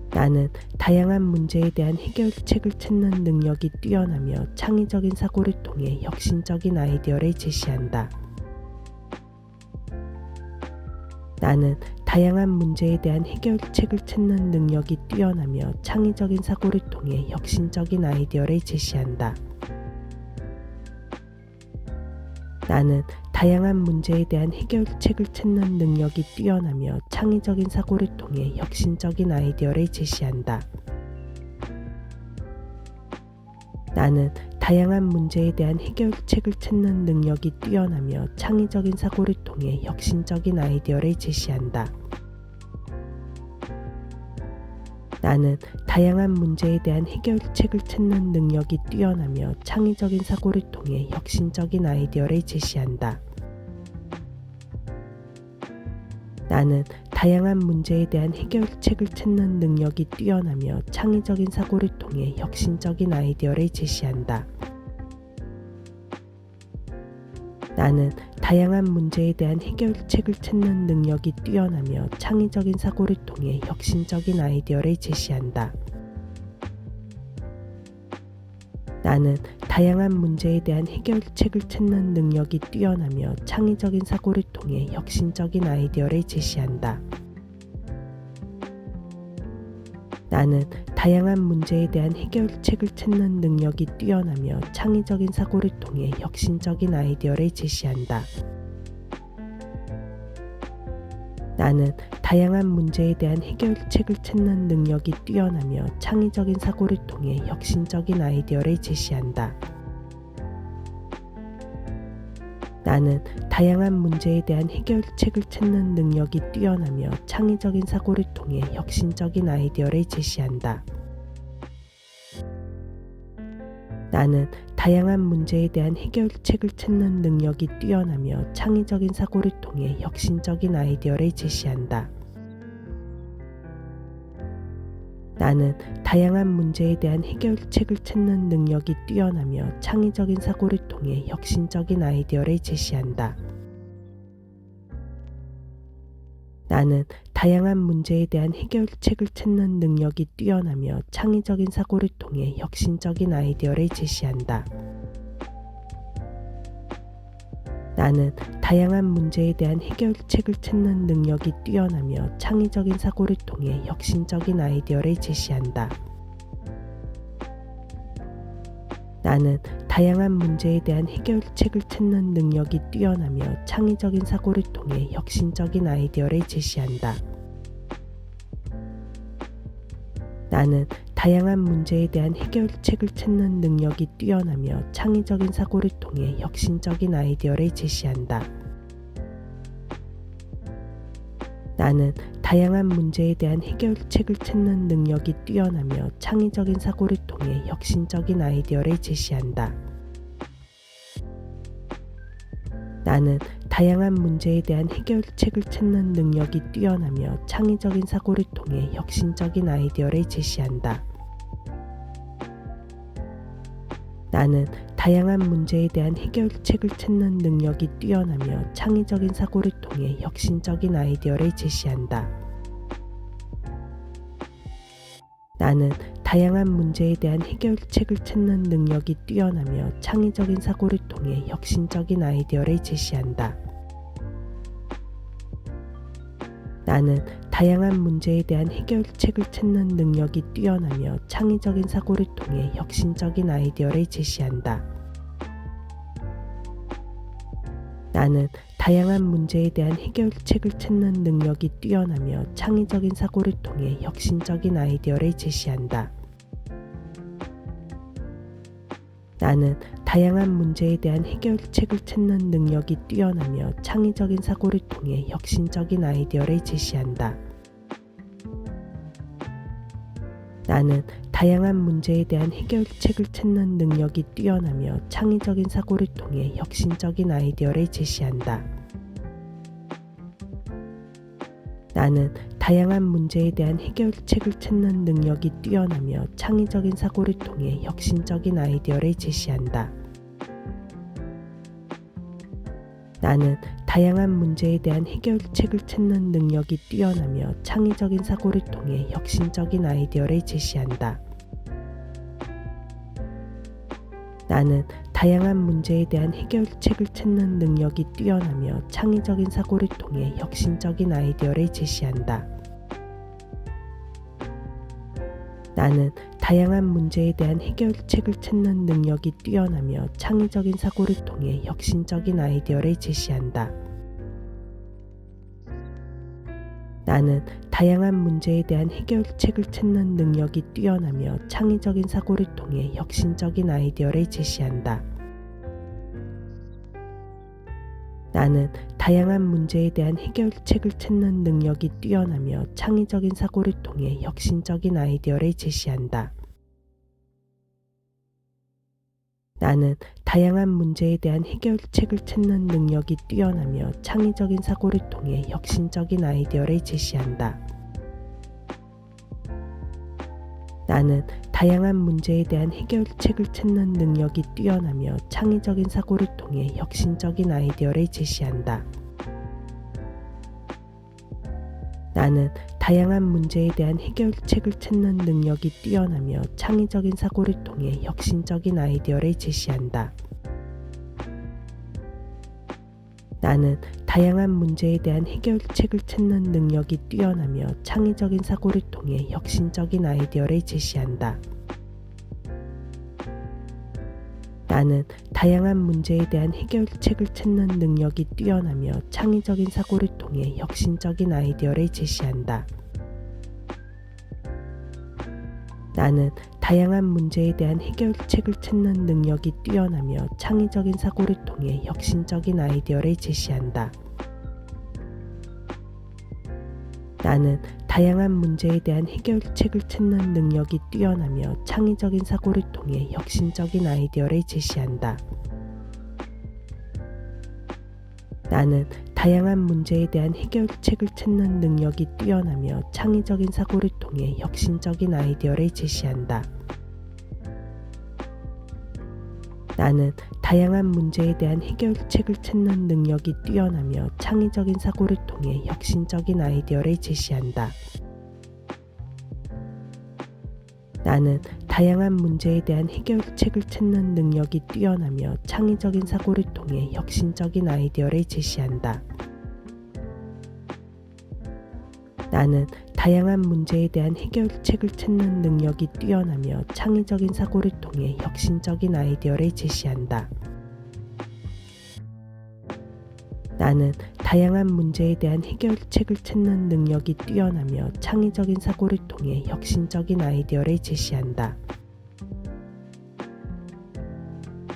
나는 다양한 문제에 대한 해결책을 찾는 능력이 뛰어나며 창의적인 사고를 통해 혁신적인 아이디어를 제시한다. 나는 다양한 문제에 대한 해결책을 찾는 능력이 뛰어나며 창의적인 사고를 통해 혁신적인 아이디어를 제시한다. 나는 다양한 문제에 대한 해결책을 찾는 능력이 뛰어나며 창의적인 사고를 통해 혁신적인 아이디어를 제시한다. 나는 다양한 문제에 대한 해결책을 찾는 능력이 뛰어나며 창의적인 사고를 통해 혁신적인 아이디어를 제시한다. 나는 다양한 문제에 대한 해결책을 찾는 능력이 뛰어나며 창의적인 사고를 통해 혁신적인 아이디어를 제시한다. 나는 다양한 문제에 대한 해결책을 찾는 능력이 뛰어나며 창의적인 사고를 통해 혁신적인 아이디어를 제시한다. 나는 다양한 문제에 대한 해결책을 찾는 능력이 뛰어나며 창의적인 사고를 통해 혁신적인 아이디어를 제시한다. 나는 다양한 문제에 대한 해결책을 찾는 능력이 뛰어나며 창의적인 사고를 통해 혁신적인 아이디어를 제시한다. 나는 다양한 문제에 대한 해결책을 찾는 능력이 뛰어나며 창의적인 사고를 통해 혁신적인 아이디어를 제시한다. 나는 다양한 문제에 대한 해결책을 찾는 능력이 뛰어나며 창의적인 사고를 통해 혁신적인 아이디어를 제시한다. 나는 다양한 문제에 대한 해결책을 찾는 능력이 뛰어나며 창의적인 사고를 통해 혁신적인 아이디어를 제시한다. 나는 다양한 문제에 대한 해결책을 찾는 능력이 뛰어나며 창의적인 사고를 통해 혁신적인 아이디어를 제시한다. 나는 다양한 문제에 대한 해결책을 찾는 능력이 뛰어나며 창의적인 사고를 통해 혁신적인 아이디어를 제시한다. 나는 다양한 문제에 대한 해결책을 찾는 능력이 뛰어나며 창의적인 사고를 통해 혁신적인 아이디어를 제시한다. 나는 다양한 문제에 대한 해결책을 찾는 능력이 뛰어나며 창의적인 사고를 통해 혁신적인 아이디어를 제시한다. 나는 다양한 문제에 대한 해결책을 찾는 능력이 뛰어나며 창의적인 사고를 통해 혁신적인 아이디어를 제시한다. 나는 다양한 문제에 대한 해결책을 찾는 능력이 뛰어나며 창의적인 사고를 통해 혁신적인 아이디어를 제시한다. 나는 다양한 문제에 대한 해결책을 찾는 능력이 뛰어나며 창의적인 사고를 통해 혁신적인 아이디어를 제시한다. 나는 다양한 문제에 대한 해결책을 찾는 능력이 뛰어나며 창의적인 사고를 통해 혁신적인 아이디어를 제시한다. 나는 다양한 문제에 대한 해결책을 찾는 능력이 뛰어나며 창의적인 사고를 통해 혁신적인 아이디어를 제시한다. 나는 다양한 문제에 대한 해결책을 찾는 능력이 뛰어나며 창의적인 사고를 통해 혁신적인 아이디어를 제시한다. 나는 다양한 문제에 대한 해결책을 찾는 능력이 뛰어나며 창의적인 사고를 통해 혁신적인 아이디어를 제시한다. 나는 다양한 문제에 대한 해결책을 찾는 능력이 뛰어나며 창의적인 사고를 통해 혁신적인 아이디어를 제시한다. 나는 다양한 문제에 대한 해결책을 찾는 능력이 뛰어나며 창의적인 사고를 통해 혁신적인 아이디어를 제시한다. 나는 다양한 문제에 대한 해결책을 찾는 능력이 뛰어나며 창의적인 사고를 통해 혁신적인 아이디어를 제시한다. 나는 다양한 문제에 대한 해결책을 찾는 능력이 뛰어나며 창의적인 사고를 통해 혁신적인 아이디어를 제시한다. 나는 다양한 문제에 대한 해결책을 찾는 능력이 뛰어나며 창의적인 사고를 통해 혁신적인 아이디어를 제시한다. 나는 다양한 문제에 대한 해결책을 찾는 능력이 뛰어나며 창의적인 사고를 통해 혁신적인 아이디어를 제시한다. 나는 다양한 문제에 대한 해결책을 찾는 능력이 뛰어나며 창의적인 사고를 통해 혁신적인 아이디어를 제시한다. 나는 다양한 문제에 대한 해결책을 찾는 능력이 뛰어나며 창의적인 사고를 통해 혁신적인 아이디어를 제시한다. 나는 다양한 문제에 대한 해결책을 찾는 능력이 뛰어나며 창의적인 사고를 통해 혁신적인 아이디어를 제시한다. 나는 다양한 문제에 대한 해결책을 찾는 능력이 뛰어나며 창의적인 사고를 통해 혁신적인 아이디어를 제시한다. 나는 다양한 문제에 대한 해결책을 찾는 능력이 뛰어나며 창의적인 사고를 통해 혁신적인 아이디어를 제시한다. 나는 다양한 문제에 대한 해결책을 찾는 능력이 뛰어나며 창의적인 사고를 통해 혁신적인 아이디어를 제시한다. 나는 다양한 문제에 대한 해결책을 찾는 능력이 뛰어나며 창의적인 사고를 통해 혁신적인 아이디어를 제시한다. 나는 다양한 문제에 대한 해결책을 찾는 능력이 뛰어나며 창의적인 사고를 통해 혁신적인 아이디어를 제시한다. 나는 다양한 문제에 대한 해결책을 찾는 능력이 뛰어나며 창의적인 사고를 통해 혁신적인 아이디어를 제시한다. 나는 다양한 문제에 대한 해결책을 찾는 능력이 뛰어나며 창의적인 사고를 통해 혁신적인 아이디어를 제시한다. 나는 다양한 문제에 대한 해결책을 찾는 능력이 뛰어나며 창의적인 사고를 통해 혁신적인 아이디어를 제시한다. 나는 다양한 문제에 대한 해결책을 찾는 능력이 뛰어나며 창의적인 사고를 통해 혁신적인 아이디어를 제시한다. 나는 다양한 문제에 대한 해결책을 찾는 능력이 뛰어나며 창의적인 사고를 통해 혁신적인 아이디어를 제시한다. 나는 다양한 문제에 대한 해결책을 찾는 능력이 뛰어나며 창의적인 사고를 통해 혁신적인 아이디어를 제시한다. 나는 다양한 문제에 대한 해결책을 찾는 능력이 뛰어나며 창의적인 사고를 통해 혁신적인 아이디어를 제시한다.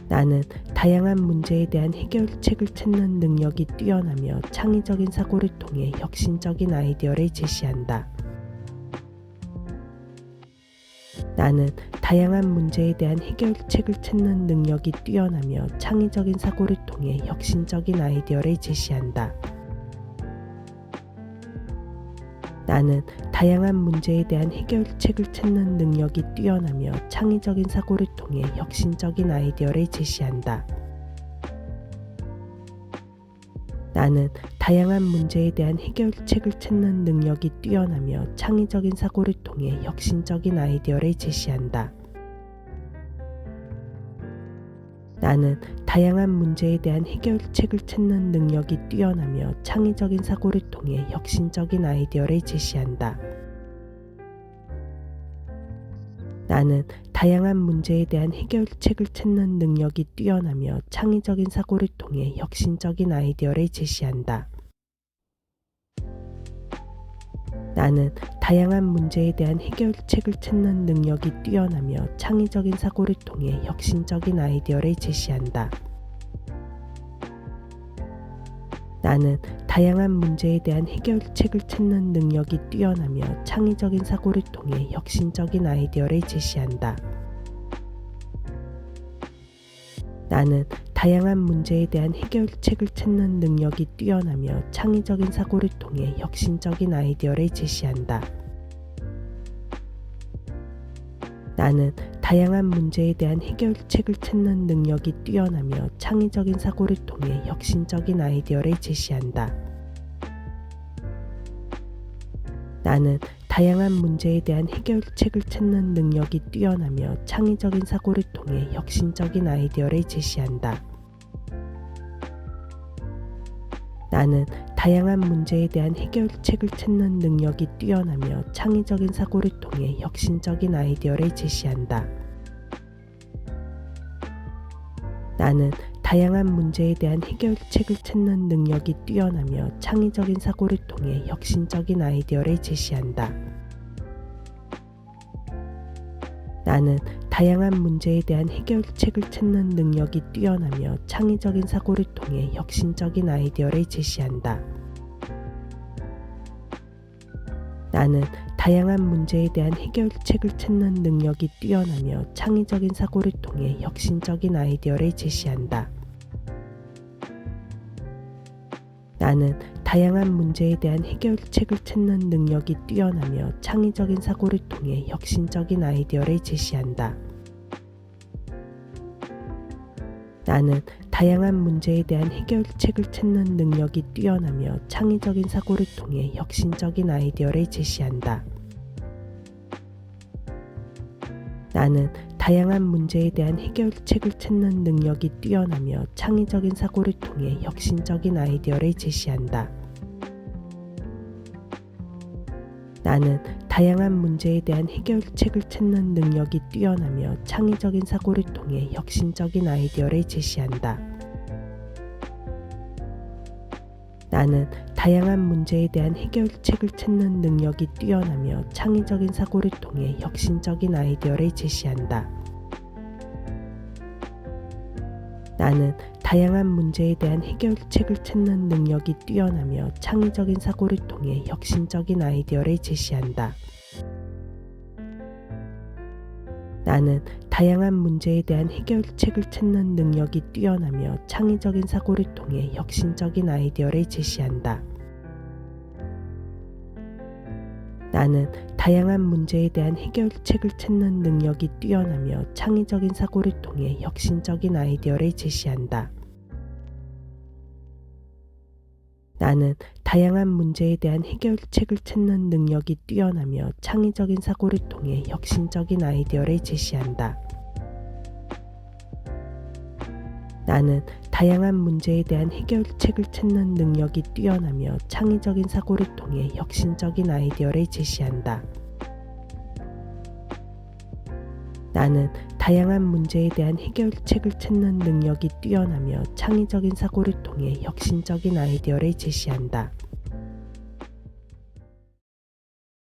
나는 다양한 문제에 대한 해결책을 찾는 능력이 뛰어나며 창의적인 사고를 통해 혁신적인 아이디어를 제시한다. 나는 다양한 문제에 대한 해결책을 찾는 능력이 뛰어나며 창의적인 사고를 통해 혁신적인 아이디어를 제시한다. 나는 다양한 문제에 대한 해결책을 찾는 능력이 뛰어나며 창의적인 사고를 통해 혁신적인 아이디어를 제시한다. 나는 다양한 문제에 대한 해결책을 찾는 능력이 뛰어나며 창의적인 사고를 통해 혁신적인 아이디어를 제시한다. 나는 다양한 문제에 대한 해결책을 찾는 능력이 뛰어나며 창의적인 사고를 통해 혁신적인 아이디어를 제시한다. 나는 다양한 문제에 대한 해결책을 찾는 능력이 뛰어나며 창의적인 사고를 통해 혁신적인 아이디어를 제시한다. 나는 다양한 문제에 대한 해결책을 찾는 능력이 뛰어나며 창의적인 사고를 통해 혁신적인 아이디어를 제시한다. 나는 다양한 문제에 대한 해결책을 찾는 능력이 뛰어나며 창의적인 사고를 통해 혁신적인 아이디어를 제시한다. 나는 다양한 문제에 대한 해결책을 찾는 능력이 뛰어나며 창의적인 사고를 통해 혁신적인 아이디어를 제시한다. 나는 다양한 문제에 대한 해결책을 찾는 능력이 뛰어나며 창의적인 사고를 통해 혁신적인 아이디어를 제시한다. 나는 다양한 문제에 대한 해결책을 찾는 능력이 뛰어나며 창의적인 사고를 통해 혁신적인 아이디어를 제시한다. 나는 다양한 문제에 대한 해결책을 찾는 능력이 뛰어나며 창의적인 사고를 통해 혁신적인 아이디어를 제시한다. 나는 다양한 문제에 대한 해결책을 찾는 능력이 뛰어나며 창의적인 사고를 통해 혁신적인 아이디어를 제시한다. 나는 다양한 문제에 대한 해결책을 찾는 능력이 뛰어나며 창의적인 사고를 통해 혁신적인 아이디어를 제시한다. 나는 다양한 문제에 대한 해결책을 찾는 능력이 뛰어나며 창의적인 사고를 통해 혁신적인 아이디어를 제시한다. 나는 다양한 문제에 대한 해결책을 찾는 능력이 뛰어나며 창의적인 사고를 통해 혁신적인 아이디어를 제시한다. 나는 다양한 문제에 대한 해결책을 찾는 능력이 뛰어나며 창의적인 사고를 통해 혁신적인 아이디어를 제시한다. 나는 다양한 문제에 대한 해결책을 찾는 능력이 뛰어나며 창의적인 사고를 통해 혁신적인 아이디어를 제시한다. 나는 다양한 문제에 대한 해결책을 찾는 능력이 뛰어나며 창의적인 사고를 통해 혁신적인 아이디어를 제시한다. 나는 다양한 문제에 대한 해결책을 찾는 능력이 뛰어나며 창의적인 사고를 통해 혁신적인 아이디어를 제시한다. 나는 다양한 문제에 대한 해결책을 찾는 능력이 뛰어나며 창의적인 사고를 통해 혁신적인 아이디어를 제시한다. 나는 다양한 문제에 대한 해결책을 찾는 능력이 뛰어나며 창의적인 사고를 통해 혁신적인 아이디어를 제시한다. 나는 다양한 문제에 대한 해결책을 찾는 능력이 뛰어나며 창의적인 사고를 통해 혁신적인 아이디어를 제시한다. 나는 다양한 문제에 대한 해결책을 찾는 능력이 뛰어나며 창의적인 사고를 통해 혁신적인 아이디어를 제시한다. 나는 다양한 문제에 대한 해결책을 찾는 능력이 뛰어나며 창의적인 사고를 통해 혁신적인 아이디어를 제시한다. 나는 다양한 문제에 대한 해결책을 찾는 능력이 뛰어나며 창의적인 사고를 통해 혁신적인 아이디어를 제시한다. 나는 다양한 문제에 대한 해결책을 찾는 능력이 뛰어나며 창의적인 사고를 통해 혁신적인 아이디어를 제시한다. 나는 다양한 문제에 대한 해결책을 찾는 능력이 뛰어나며 창의적인 사고를 통해 혁신적인 아이디어를 제시한다.